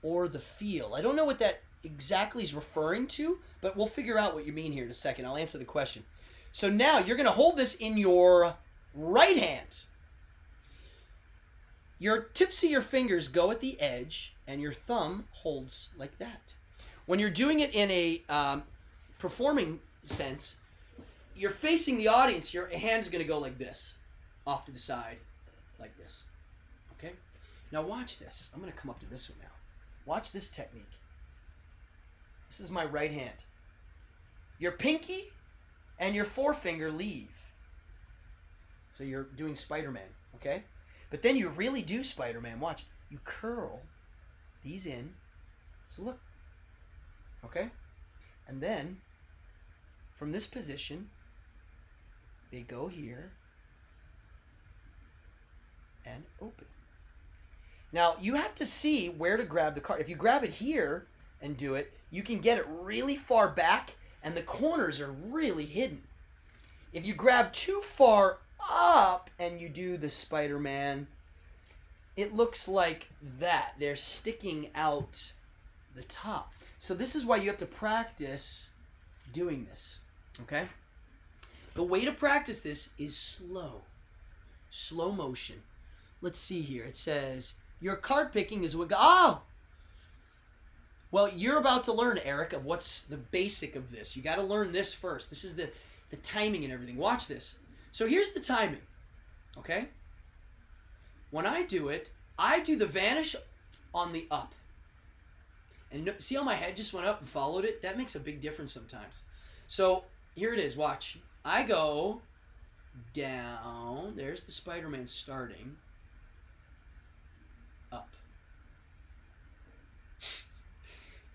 or the feel? I don't know what that exactly is referring to, but we'll figure out what you mean here in a second. I'll answer the question. So now you're going to hold this in your right hand. Your tips of your fingers go at the edge, and your thumb holds like that. When you're doing it in a performing sense, you're facing the audience. Your hand's going to go like this, off to the side, like this. Okay? Now watch this. I'm going to come up to this one now. Watch this technique. This is my right hand. Your pinky and your forefinger leave. So you're doing Spider-Man, okay? But then you really do Spider-Man. Watch. You curl these in. So look. Okay? And then, from this position, they go here and open. Now, you have to see where to grab the card. If you grab it here and do it, you can get it really far back, and the corners are really hidden. If you grab too far up and you do the Spider-Man, it looks like that. They're sticking out the top. So this is why you have to practice doing this, okay? The way to practice this is slow. Slow motion. Let's see here. It says, your card picking is what... Oh! Well, you're about to learn, Eric, of what's the basic of this. You got to learn this first. This is the timing and everything. Watch this. So here's the timing, okay? When I do it, I do the vanish on the up. And see how my head just went up and followed it? That makes a big difference sometimes. So here it is. Watch. I go down. There's the Spider-Man starting. Up.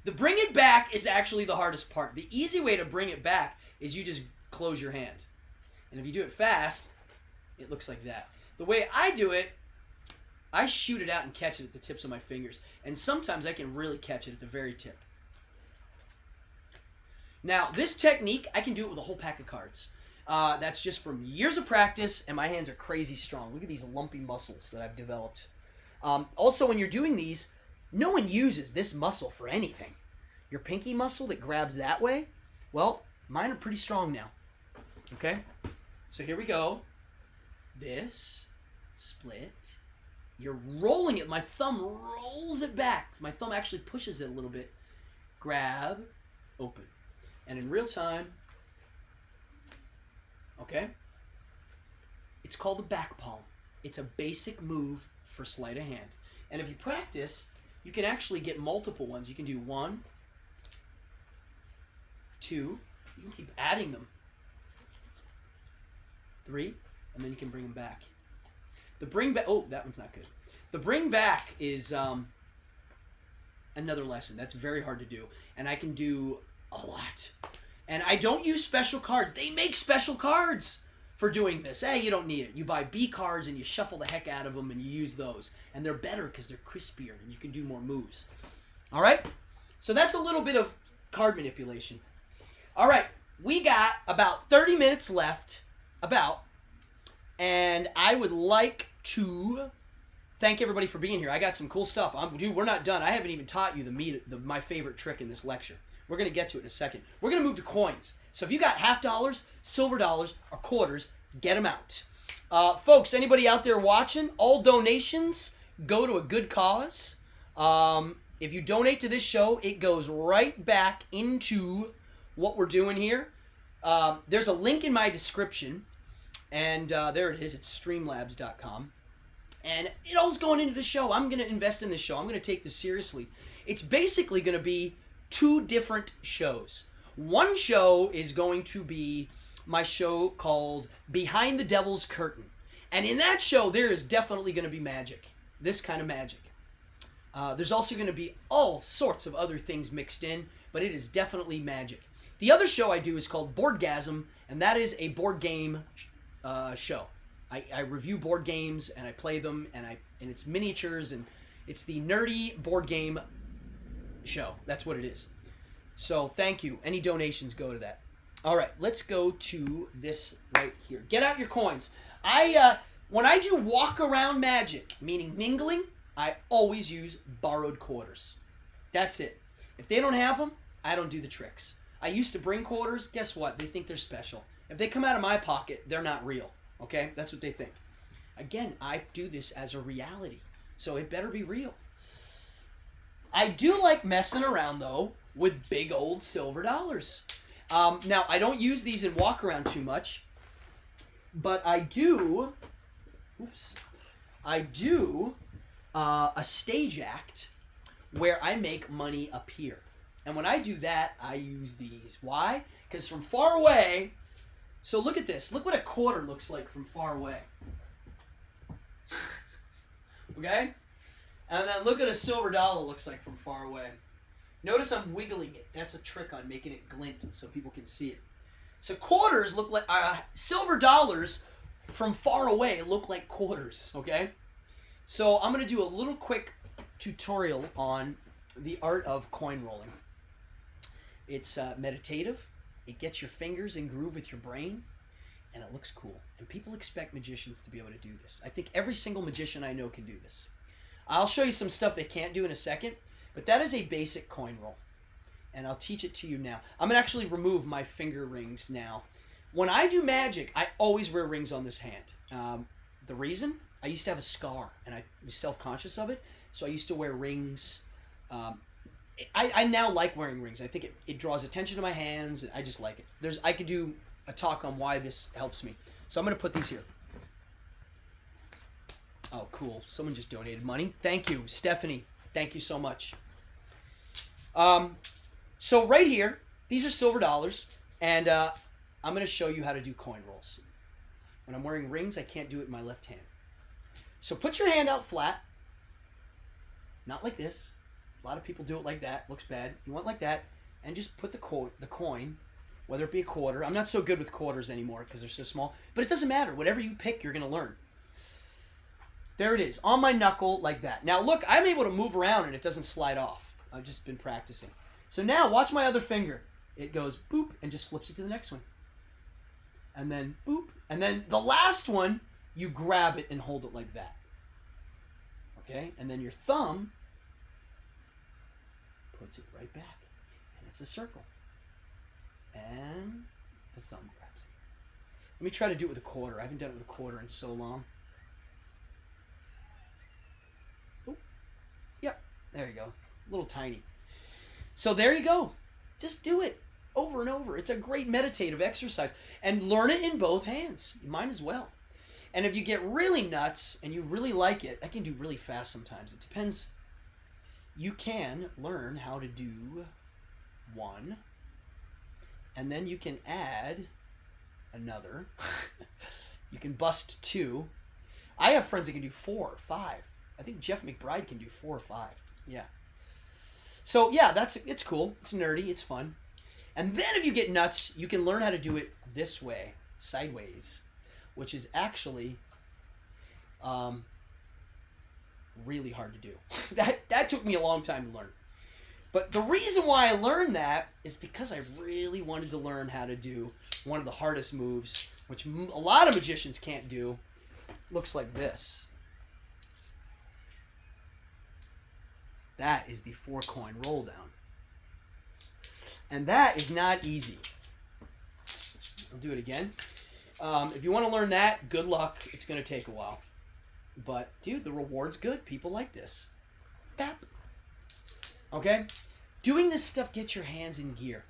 The bring it back is actually the hardest part. The easy way to bring it back is you just close your hand. And if you do it fast, it looks like that. The way I do it, I shoot it out and catch it at the tips of my fingers. And sometimes I can really catch it at the very tip. Now, this technique, I can do it with a whole pack of cards. That's just from years of practice, and my hands are crazy strong. Look at these lumpy muscles that I've developed. Also, when you're doing these, no one uses this muscle for anything. Your pinky muscle that grabs that way, well, mine are pretty strong now. Okay? So here we go. This, split. You're rolling it. My thumb rolls it back. My thumb actually pushes it a little bit. Grab, open. And in real time, okay? It's called a back palm. It's a basic move for sleight of hand. And if you practice, you can actually get multiple ones. You can do 1, 2, you can keep adding them. 3, and then you can bring them back. The bring back, oh, that one's not good. The bring back is another lesson. That's very hard to do. And I can do a lot. And I don't use special cards. They make special cards for doing this. Hey, you don't need it. You buy B cards and you shuffle the heck out of them and you use those. And they're better because they're crispier and you can do more moves. All right? So that's a little bit of card manipulation. All right. We got about 30 minutes left. And I would like to thank everybody for being here. I got some cool stuff. Dude, we're not done. I haven't even taught you my favorite trick in this lecture. We're going to get to it in a second. We're going to move to coins. So if you have half dollars, silver dollars, or quarters, get them out. Folks, anybody out there watching, all donations go to a good cause. If you donate to this show, it goes right back into what we're doing here. There's a link in my description, and there it is. It's streamlabs.com. And it all's going into the show. I'm going to invest in this show. I'm going to take this seriously. It's basically going to be 2 different shows. One show is going to be my show called Behind the Devil's Curtain. And in that show, there is definitely going to be magic. This kind of magic. There's also going to be all sorts of other things mixed in, but it is definitely magic. The other show I do is called Boardgasm, and that is a board game show. I review board games, and I play them, and it's miniatures, and it's the nerdy board game show. That's what it is. So thank you. Any donations go to that. All right, let's go to this right here. Get out your coins. When I do walk around magic, meaning mingling, I always use borrowed quarters. That's it. If they don't have them, I don't do the tricks. I used to bring quarters. Guess what? They think they're special. If they come out of my pocket, they're not real. Okay? That's what they think. Again, I do this as a reality. So it better be real. I do like messing around, though, with big old silver dollars. Now, I don't use these in walk around too much, but I do a stage act where I make money appear. And when I do that, I use these. Why? Because from far away, so look at this. Look what a quarter looks like from far away. Okay? And then look at a silver dollar looks like from far away. Notice I'm wiggling it. That's a trick on making it glint so people can see it. So quarters look like, silver dollars from far away look like quarters, okay? So I'm going to do a little quick tutorial on the art of coin rolling. It's meditative. It gets your fingers in groove with your brain, and it looks cool. And people expect magicians to be able to do this. I think every single magician I know can do this. I'll show you some stuff they can't do in a second, but that is a basic coin roll. And I'll teach it to you now. I'm going to actually remove my finger rings now. When I do magic, I always wear rings on this hand. The reason? I used to have a scar, and I was self-conscious of it, so I used to wear rings. I now like wearing rings. I think it draws attention to my hands, and I just like it. I could do a talk on why this helps me. So I'm going to put these here. Oh, cool. Someone just donated money. Thank you, Stephanie. Thank you so much. So right here, these are silver dollars, and I'm going to show you how to do coin rolls. When I'm wearing rings, I can't do it in my left hand. So put your hand out flat, not like this. A lot of people do it like that. Looks bad. You want it like that, and just put the coin whether it be a quarter. I'm not so good with quarters anymore because they're so small, but it doesn't matter. Whatever you pick, you're going to learn. There it is, on my knuckle like that. Now look, I'm able to move around and it doesn't slide off. I've just been practicing. So now watch my other finger. It goes boop and just flips it to the next one. And then boop. And then the last one, you grab it and hold it like that. Okay? And then your thumb puts it right back. And it's a circle. And the thumb grabs it. Let me try to do it with a quarter. I haven't done it with a quarter in so long. Oh, yep. There you go. A little tiny. So there you go. Just do it over and over. It's a great meditative exercise. And learn it in both hands. You might as well. And if you get really nuts and you really like it, I can do really fast sometimes. It depends. You can learn how to do one. And then you can add another. You can bust two. I have friends that can do 4 or 5. I think Jeff McBride can do 4 or 5. Yeah. So yeah, it's cool. It's nerdy. It's fun. And then if you get nuts, you can learn how to do it this way, sideways, which is actually really hard to do. That took me a long time to learn. But the reason why I learned that is because I really wanted to learn how to do one of the hardest moves, which a lot of magicians can't do. Looks like this. That is the 4-coin roll down. And that is not easy. I'll do it again. If you want to learn that, good luck. It's going to take a while. But, dude, the reward's good. People like this. Bap. Okay? Doing this stuff gets your hands in gear.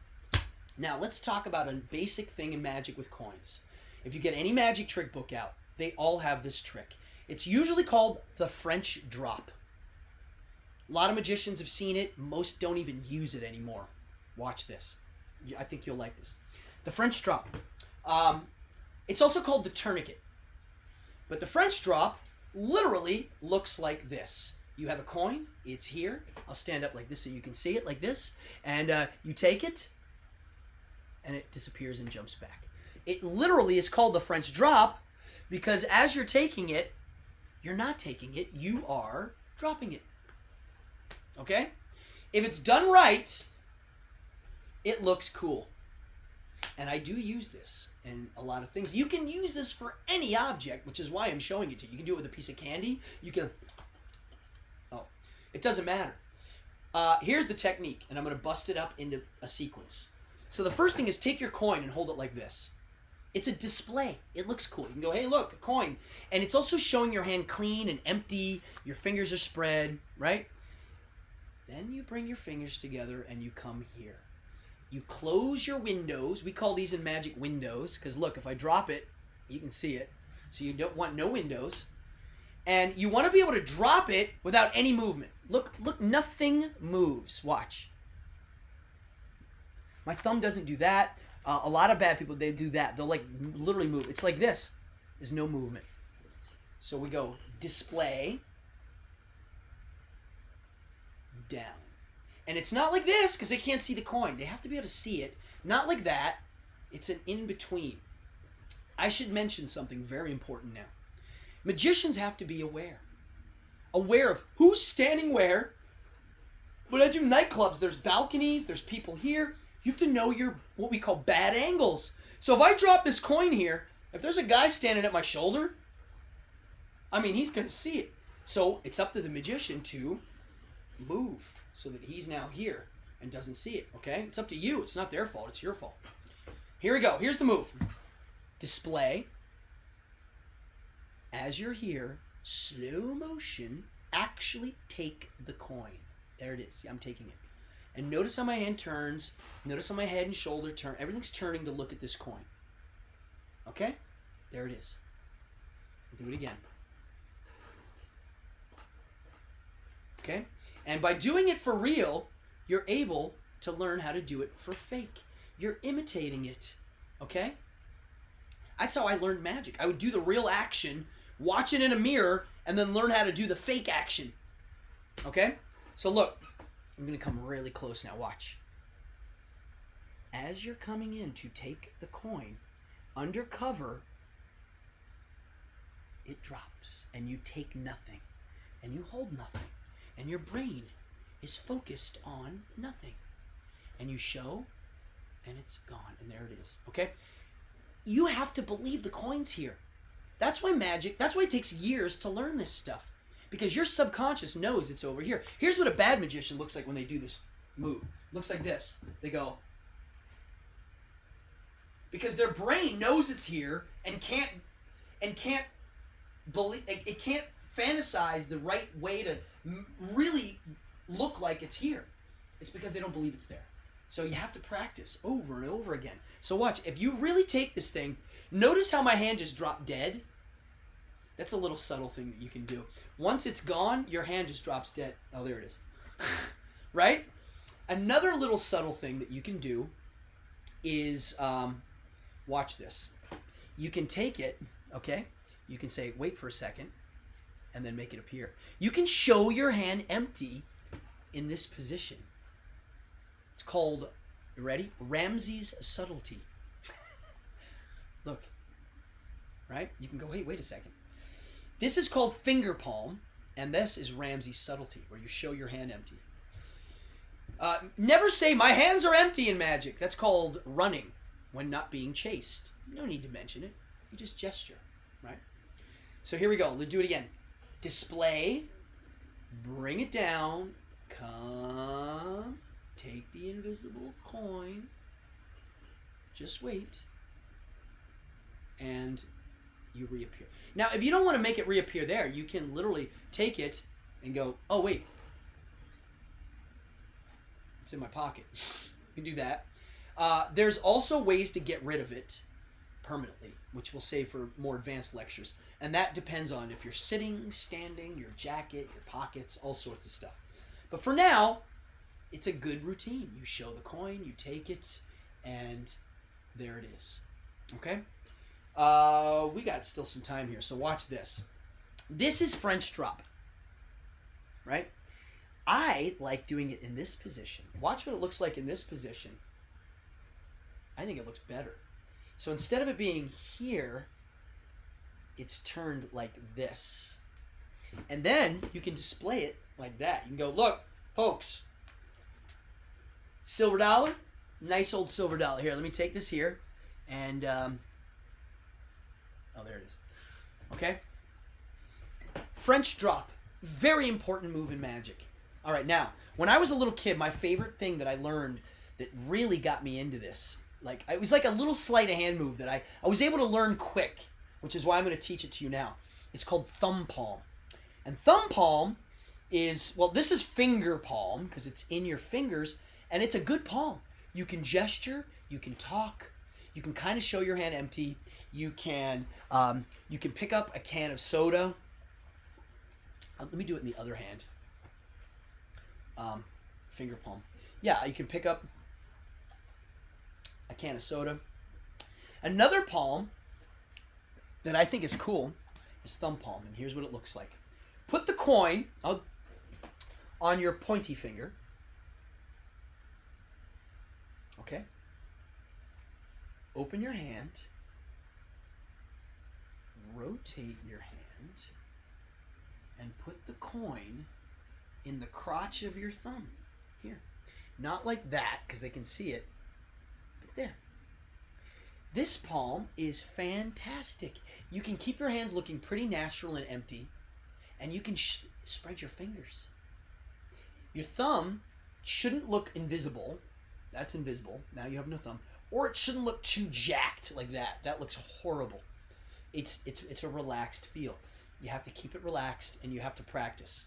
Now, let's talk about a basic thing in magic with coins. If you get any magic trick book out, they all have this trick. It's usually called the French drop. A lot of magicians have seen it. Most don't even use it anymore. Watch this. I think you'll like this. The French drop. It's also called the tourniquet. But the French drop literally looks like this. You have a coin. It's here. I'll stand up like this so you can see it like this. And you take it, and it disappears and jumps back. It literally is called the French drop because as you're taking it, you're not taking it. You are dropping it. Okay? If it's done right, it looks cool. And I do use this in a lot of things. You can use this for any object, which is why I'm showing it to you. You can do it with a piece of candy. You can... Oh, it doesn't matter. Here's the technique, and I'm going to bust it up into a sequence. So the first thing is take your coin and hold it like this. It's a display. It looks cool. You can go, hey, look, a coin. And it's also showing your hand clean and empty. Your fingers are spread, right? Then you bring your fingers together and you come here. You close your windows. We call these in magic windows because look, if I drop it, you can see it. So you don't want no windows. And you want to be able to drop it without any movement. Look, nothing moves. Watch. My thumb doesn't do that. A lot of bad people, they do that. They'll like literally move. It's like this. There's no movement. So we go display, down. And it's not like this because they can't see the coin. They have to be able to see it. Not like that. It's an in-between. I should mention something very important now. Magicians have to be aware. Aware of who's standing where. When I do nightclubs, there's balconies, there's people here. You have to know your, what we call bad angles. So if I drop this coin here, if there's a guy standing at my shoulder, I mean, he's going to see it. So it's up to the magician to move so that he's now here and doesn't see it, okay? It's up to you. It's not their fault. It's your fault. Here we go. Here's the move. Display. As you're here, slow motion, actually take the coin. There it is. See, I'm taking it. And notice how my hand turns. Notice how my head and shoulder turn. Everything's turning to look at this coin. Okay? There it is. Do it again. Okay? And by doing it for real, you're able to learn how to do it for fake. You're imitating it. Okay? That's how I learned magic. I would do the real action, watch it in a mirror, and then learn how to do the fake action. Okay? So look, I'm going to come really close now. Watch. as you're coming in to take the coin, under cover, it drops and you take nothing and you hold nothing and your brain is focused on nothing and you show and it's gone and there it is. Okay? You have to believe the coin's here. That's why it takes years to learn this stuff, because your subconscious knows it's over here. Here's what a bad magician looks like when they do this move. Looks like this. They go, because their brain knows it's here and can't believe, it can't fantasize the right way to really look like it's here. It's because they don't believe it's there. So you have to practice over and over again. So watch, if you really take this thing, notice how my hand just dropped dead. That's a little subtle thing that you can do. Once it's gone, your hand just drops dead. Oh, there it is. Right? Another little subtle thing that you can do is, watch this. You can take it, okay? You can say, wait for a second, and then make it appear. You can show your hand empty in this position. It's called, you ready? Ramsey's subtlety. Look, right? You can go, hey, wait a second. This is called finger palm, and this is Ramsey's subtlety, where you show your hand empty. Never say, my hands are empty in magic. That's called running when not being chased. No need to mention it. You just gesture, right? So here we go. Let's do it again. Display, bring it down, come, take the invisible coin, just wait, and you reappear. Now, if you don't want to make it reappear there, you can literally take it and go, oh, wait, it's in my pocket. You can do that. There's also ways to get rid of it permanently, which we'll save for more advanced lectures. And that depends on if you're sitting, standing, your jacket, your pockets, all sorts of stuff. But for now, it's a good routine. You show the coin, you take it, and there it is. Okay? We got still some time here, so watch this. This is French drop, right? I like doing it in this position. Watch what it looks like in this position. I think it looks better. So instead of it being here, it's turned like this. And then you can display it like that. You can go, look, folks, silver dollar, nice old silver dollar. Here, let me take this here. And, oh, there it is. Okay? French drop. Very important move in magic. All right, now, when I was a little kid, my favorite thing that I learned that really got me into this, like, it was like a little sleight of hand move that I was able to learn quick, which is why I'm going to teach it to you now. It's called thumb palm. And thumb palm is, well, this is finger palm because it's in your fingers, and it's a good palm. You can gesture, you can talk, you can kind of show your hand empty. You can pick up a can of soda. Let me do it in the other hand. Finger palm. Yeah, you can pick up a can of soda. Another palm that I think is cool is thumb palm, and here's what it looks like. Put the coin on your pointy finger. Okay? Open your hand. Rotate your hand. And put the coin in the crotch of your thumb. Here. Not like that, because they can see it. But there. This palm is fantastic. You can keep your hands looking pretty natural and empty. And you can spread your fingers. Your thumb shouldn't look invisible. That's invisible. Now you have no thumb. Or it shouldn't look too jacked like that. That looks horrible. It's a relaxed feel. You have to keep it relaxed, and you have to practice.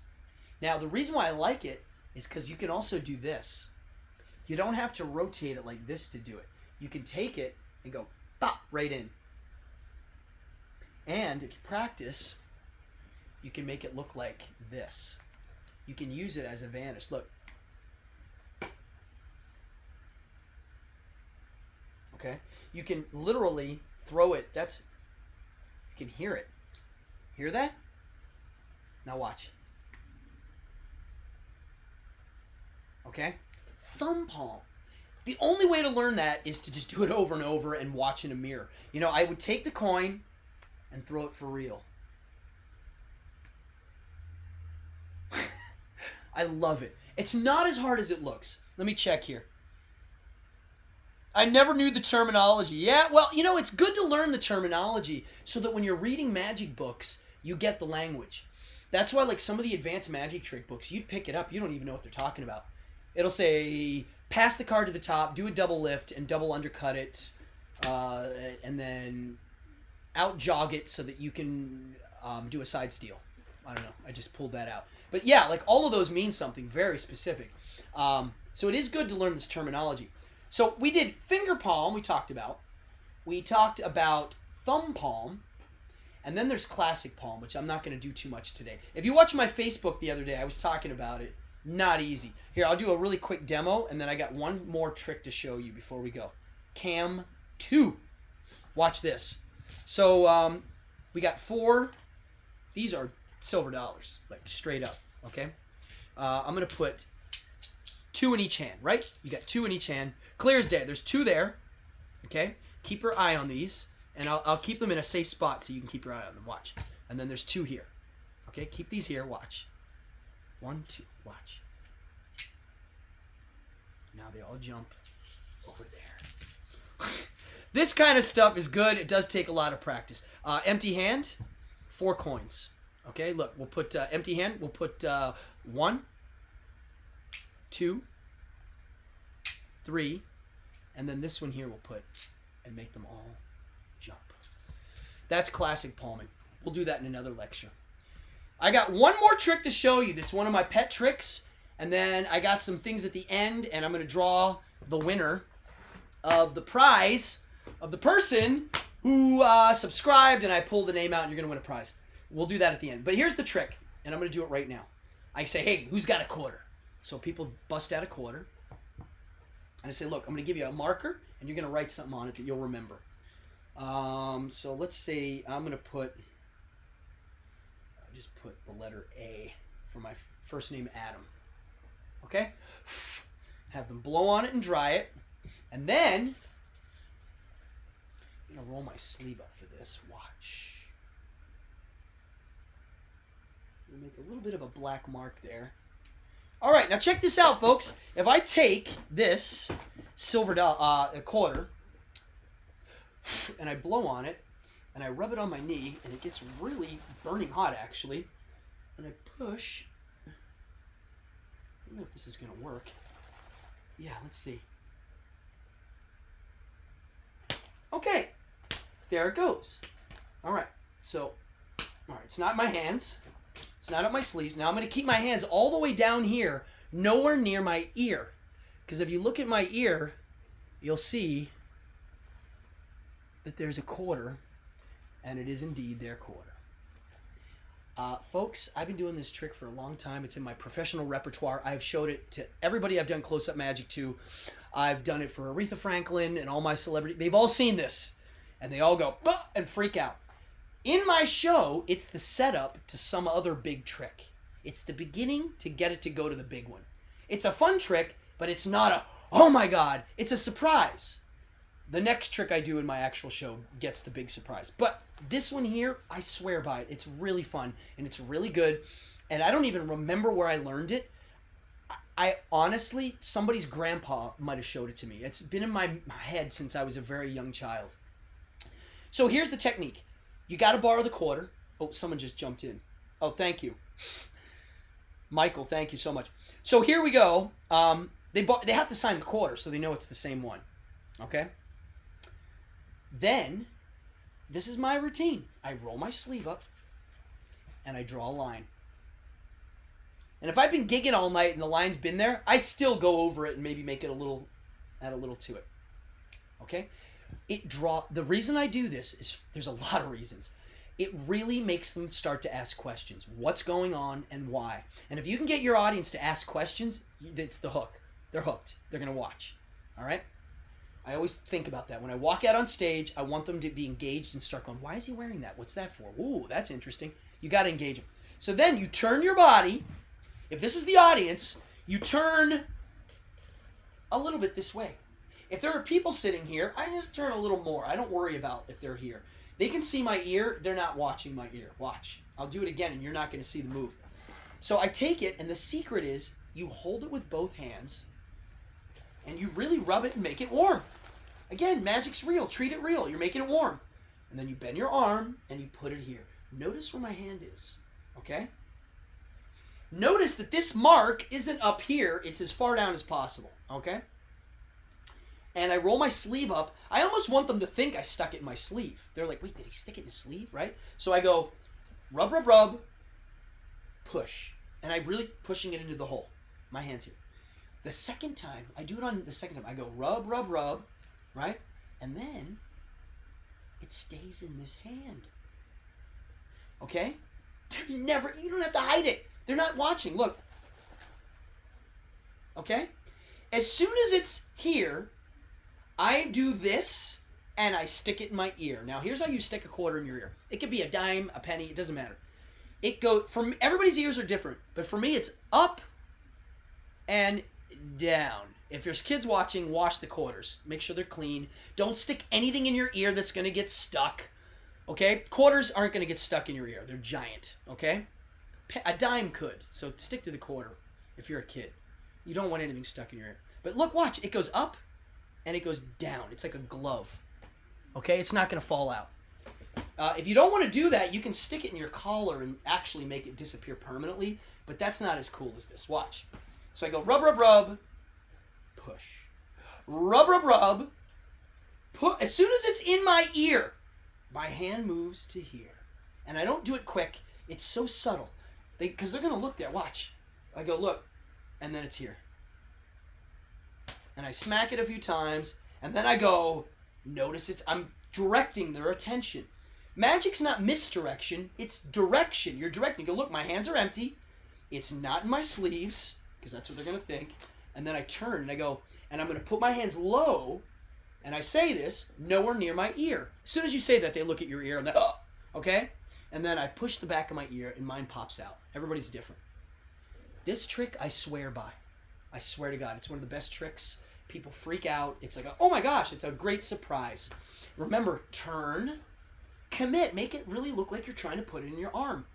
Now, the reason why I like it is because you can also do this. You don't have to rotate it like this to do it. You can take it and go pop right in. And if you practice, you can make it look like this. You can use it as a vanish. Look. Okay? You can literally throw it. You can hear it. Hear that? Now watch. Okay? Thumb palm. The only way to learn that is to just do it over and over and watch in a mirror. You know, I would take the coin and throw it for real. I love it. It's not as hard as it looks. Let me check here. I never knew the terminology. Yeah, well, you know, it's good to learn the terminology so that when you're reading magic books, you get the language. That's why, like, some of the advanced magic trick books, you'd pick it up, you don't even know what they're talking about. It'll say, pass the card to the top, do a double lift, and double undercut it, and then out jog it so that you can do a side steal. I don't know. I just pulled that out. But yeah, like, all of those mean something very specific. So it is good to learn this terminology. So we did finger palm, we talked about. We talked about thumb palm. And then there's classic palm, which I'm not going to do too much today. If you watched my Facebook the other day, I was talking about it. Not easy. Here, I'll do a really quick demo, and then I got one more trick to show you before we go. Cam 2. Watch this. So we got 4. These are silver dollars, like straight up, okay? I'm going to put 2 in each hand, right? You got 2 in each hand. Clear as day. There's 2 there, okay? Keep your eye on these. And I'll keep them in a safe spot so you can keep your eye on them. Watch. And then there's 2 here. Okay, keep these here. Watch. 1, 2. Watch. Now they all jump over there. This kind of stuff is good. It does take a lot of practice. Empty hand, 4 coins. Okay, look. We'll put empty hand. We'll put 1, 2, 3. And then this one here we'll put and make them all jump. That's classic palming. We'll do that in another lecture. I got one more trick to show you. This is one of my pet tricks. And then I got some things at the end, and I'm going to draw the winner of the prize of the person who subscribed, and I pulled the name out, and you're going to win a prize. We'll do that at the end. But here's the trick, and I'm going to do it right now. I say, hey, who's got a quarter? So people bust out a quarter. And I say, look, I'm going to give you a marker, and you're going to write something on it that you'll remember. So let's say I'm going to put, I'll just put the letter A for my first name, Adam. Okay? Have them blow on it and dry it. And then, I'm going to roll my sleeve up for this. Watch. We'll make a little bit of a black mark there. All right, now check this out, folks. If I take this silver a quarter, and I blow on it, and I rub it on my knee, and it gets really burning hot, actually, and I push. I don't know if this is going to work. Yeah, let's see. Okay, there it goes. All right, so, all right, it's not in my hands. It's not up my sleeves. Now I'm going to keep my hands all the way down here, nowhere near my ear. Because if you look at my ear, you'll see that there's a quarter, and it is indeed their quarter. Folks, I've been doing this trick for a long time. It's in my professional repertoire. I've showed it to everybody I've done close-up magic to. I've done it for Aretha Franklin and all my celebrities. They've all seen this, and they all go, bah, and freak out. In my show, it's the setup to some other big trick. It's the beginning to get it to go to the big one. It's a fun trick, but it's not a, oh my God, it's a surprise. The next trick I do in my actual show gets the big surprise. But this one here, I swear by it. It's really fun, and it's really good. And I don't even remember where I learned it. I honestly, somebody's grandpa might have showed it to me. It's been in my head since I was a very young child. So here's the technique. You got to borrow the quarter. Oh, someone just jumped in. Oh, thank you. Michael, thank you so much. So here we go. They have to sign the quarter so they know it's the same one. Okay? Then, this is my routine. I roll my sleeve up, and I draw a line. And if I've been gigging all night and the line's been there, I still go over it and maybe make it add a little to it. Okay? The reason I do this is, there's a lot of reasons. It really makes them start to ask questions. What's going on and why? And if you can get your audience to ask questions, it's the hook. They're hooked. They're going to watch. All right? I always think about that. When I walk out on stage, I want them to be engaged and start going, why is he wearing that? What's that for? Ooh, that's interesting. You got to engage them. So then you turn your body. If this is the audience, you turn a little bit this way. If there are people sitting here, I just turn a little more. I don't worry about if they're here. They can see my ear. They're not watching my ear. Watch. I'll do it again, and you're not going to see the move. So I take it, and the secret is you hold it with both hands, and you really rub it and make it warm. Again, magic's real. Treat it real. You're making it warm. And then you bend your arm, and you put it here. Notice where my hand is, okay? Notice that this mark isn't up here. It's as far down as possible, okay? And I roll my sleeve up. I almost want them to think I stuck it in my sleeve. They're like, wait, did he stick it in his sleeve, right? So I go, rub, rub, rub, push. And I'm really pushing it into the hole. My hand's here. The second time, I do it on the second time. I go rub, rub, rub, right? And then it stays in this hand. Okay? You don't have to hide it. They're not watching. Look. Okay? As soon as it's here, I do this and I stick it in my ear. Now, here's how you stick a quarter in your ear. It could be a dime, a penny, it doesn't matter. From everybody's ears are different, but for me it's up and down. If there's kids watching, wash the quarters. Make sure they're clean. Don't stick anything in your ear that's going to get stuck. Okay? Quarters aren't going to get stuck in your ear. They're giant. Okay? A dime could. So stick to the quarter if you're a kid. You don't want anything stuck in your ear. But look, watch. It goes up and it goes down. It's like a glove. Okay? It's not going to fall out. If you don't want to do that, you can stick it in your collar and actually make it disappear permanently. But that's not as cool as this. Watch. So I go rub, rub, rub. Push. Rub, rub, rub. As soon as it's in my ear, my hand moves to here. And I don't do it quick. It's so subtle. Because they're going to look there. Watch. I go, look. And then it's here. And I smack it a few times. And then I go, notice I'm directing their attention. Magic's not misdirection. It's direction. You're directing. You go, look, my hands are empty. It's not in my sleeves. Because that's what they're going to think. And then I turn and I go, and I'm going to put my hands low. And I say this, nowhere near my ear. As soon as you say that, they look at your ear and they, oh, okay? And then I push the back of my ear and mine pops out. Everybody's different. This trick I swear by. I swear to God, it's one of the best tricks. People freak out. It's like, oh my gosh, it's a great surprise. Remember, turn, commit. Make it really look like you're trying to put it in your arm.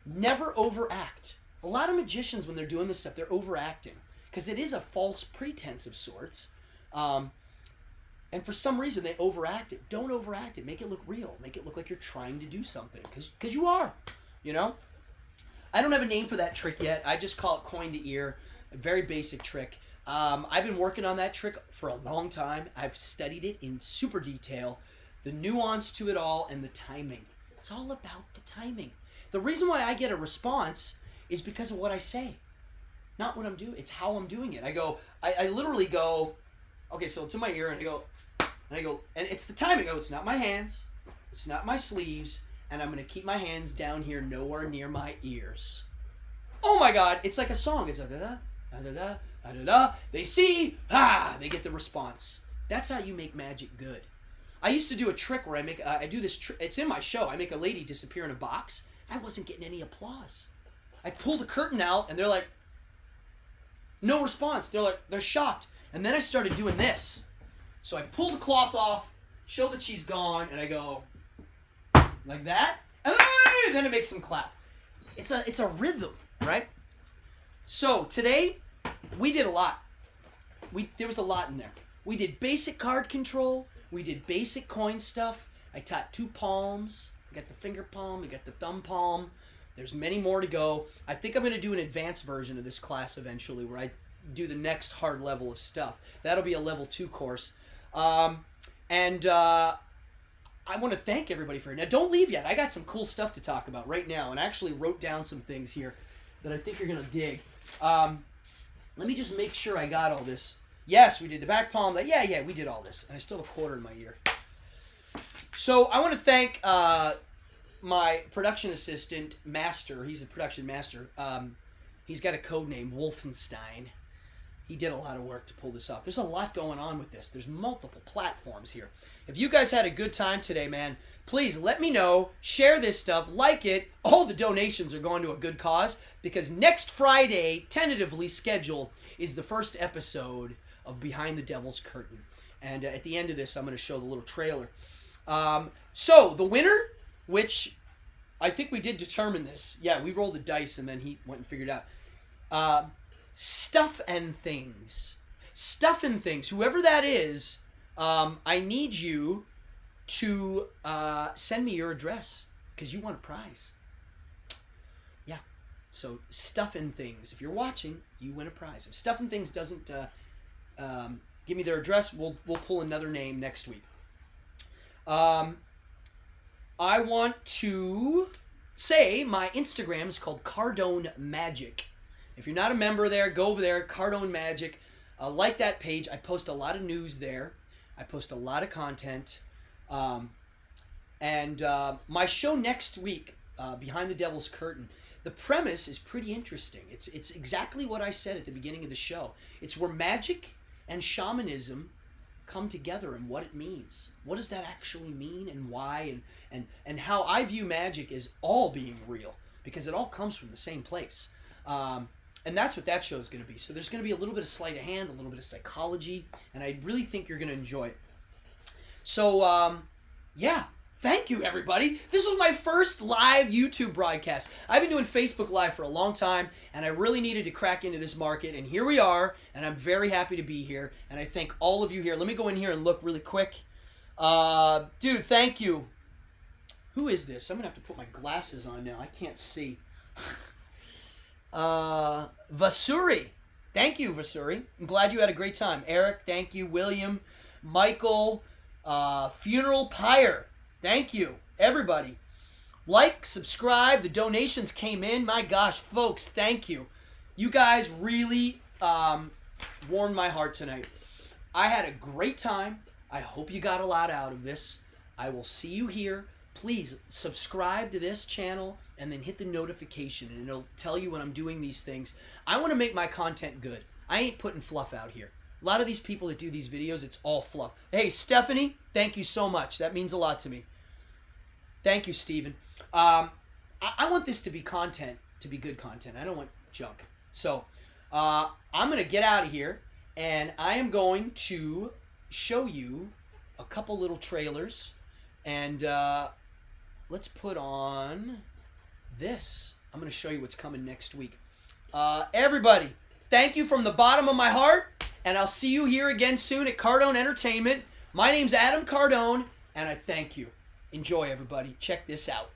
Never overact. A lot of magicians, when they're doing this stuff, they're overacting. Because it is a false pretense of sorts. And for some reason, they overact it. Don't overact it. Make it look real. Make it look like you're trying to do something. Because you are. You know? I don't have a name for that trick yet. I just call it coin to ear. A very basic trick. I've been working on that trick for a long time. I've studied it in super detail. The nuance to it all and the timing. It's all about the timing. The reason why I get a response is because of what I say. Not what I'm doing. It's how I'm doing it. I literally go, okay, so it's in my ear, and I go, and it's the timing. I go, it's not my hands, it's not my sleeves, and I'm going to keep my hands down here nowhere near my ears. Oh my God, it's like a song. It's a da-da, da-da-da, da-da-da. They see, they get the response. That's how you make magic good. I used to do a trick where I do this, it's in my show. I make a lady disappear in a box. I wasn't getting any applause. I pull the curtain out, and they're like, no response. They're shocked. And then I started doing this. So I pull the cloth off, show that she's gone, and I go like that. And then it makes them clap. It's a rhythm, right? So today, we did a lot. There was a lot in there. We did basic card control. We did basic coin stuff. I taught 2 palms. I got the finger palm. I got the thumb palm. There's many more to go. I think I'm going to do an advanced version of this class eventually where I do the next hard level of stuff. That'll be a level 2 course. I want to thank everybody for it. Now, don't leave yet. I got some cool stuff to talk about right now, and I actually wrote down some things here that I think you're going to dig. Let me just make sure I got all this. Yes, we did the back palm. Yeah, we did all this. And I still have a quarter in my ear. So I want to thank my production assistant, Master. He's a production master. He's got a code name, Wolfenstein. he did a lot of work to pull this off. There's a lot going on with this. There's multiple platforms here. If you guys had a good time today, man, please let me know. Share this stuff. Like it. All the donations are going to a good cause because next Friday, tentatively scheduled, is the first episode of Behind the Devil's Curtain. And at the end of this, I'm going to show the little trailer. So, the winner, which I think we did determine this. Yeah, we rolled the dice and then he went and figured it out. Stuff and Things. Stuff and Things. Whoever that is, I need you to send me your address because you want a prize. Yeah. So Stuff and Things. If you're watching, you win a prize. If Stuff and Things doesn't give me their address, we'll pull another name next week. I want to say my Instagram is called Cardone Magic. If you're not a member there, go over there, Cardone Magic. Like that page. I post a lot of news there. I post a lot of content. And my show next week, Behind the Devil's Curtain, the premise is pretty interesting. It's exactly what I said at the beginning of the show. It's where magic and shamanism come together and what it means. What does that actually mean and why and how I view magic as all being real because it all comes from the same place. And that's what that show is going to be. So there's going to be a little bit of sleight of hand, a little bit of psychology, and I really think you're going to enjoy it. So, yeah, thank you, everybody. This was my first live YouTube broadcast. I've been doing Facebook Live for a long time, and I really needed to crack into this market, and here we are, and I'm very happy to be here, and I thank all of you here. Let me go in here and look really quick. Dude, thank you. Who is this? I'm going to have to put my glasses on now. I can't see. Vasuri. Thank you, Vasuri. I'm glad you had a great time. Eric, thank you. William, Michael, Funeral Pyre. Thank you, everybody. Like, subscribe. The donations came in. My gosh, folks, thank you. You guys really warmed my heart tonight. I had a great time. I hope you got a lot out of this. I will see you here. Please subscribe to this channel and then hit the notification and it'll tell you when I'm doing these things. I want to make my content good. I ain't putting fluff out here. A lot of these people that do these videos, it's all fluff. Hey, Stephanie, thank you so much. That means a lot to me. Thank you, Steven. I want this to be content, to be good content. I don't want junk. So I'm going to get out of here and I am going to show you a couple little trailers and let's put on this. I'm going to show you what's coming next week. Everybody, thank you from the bottom of my heart, and I'll see you here again soon at Cardone Entertainment. My name's Adam Cardone, and I thank you. Enjoy, everybody. Check this out.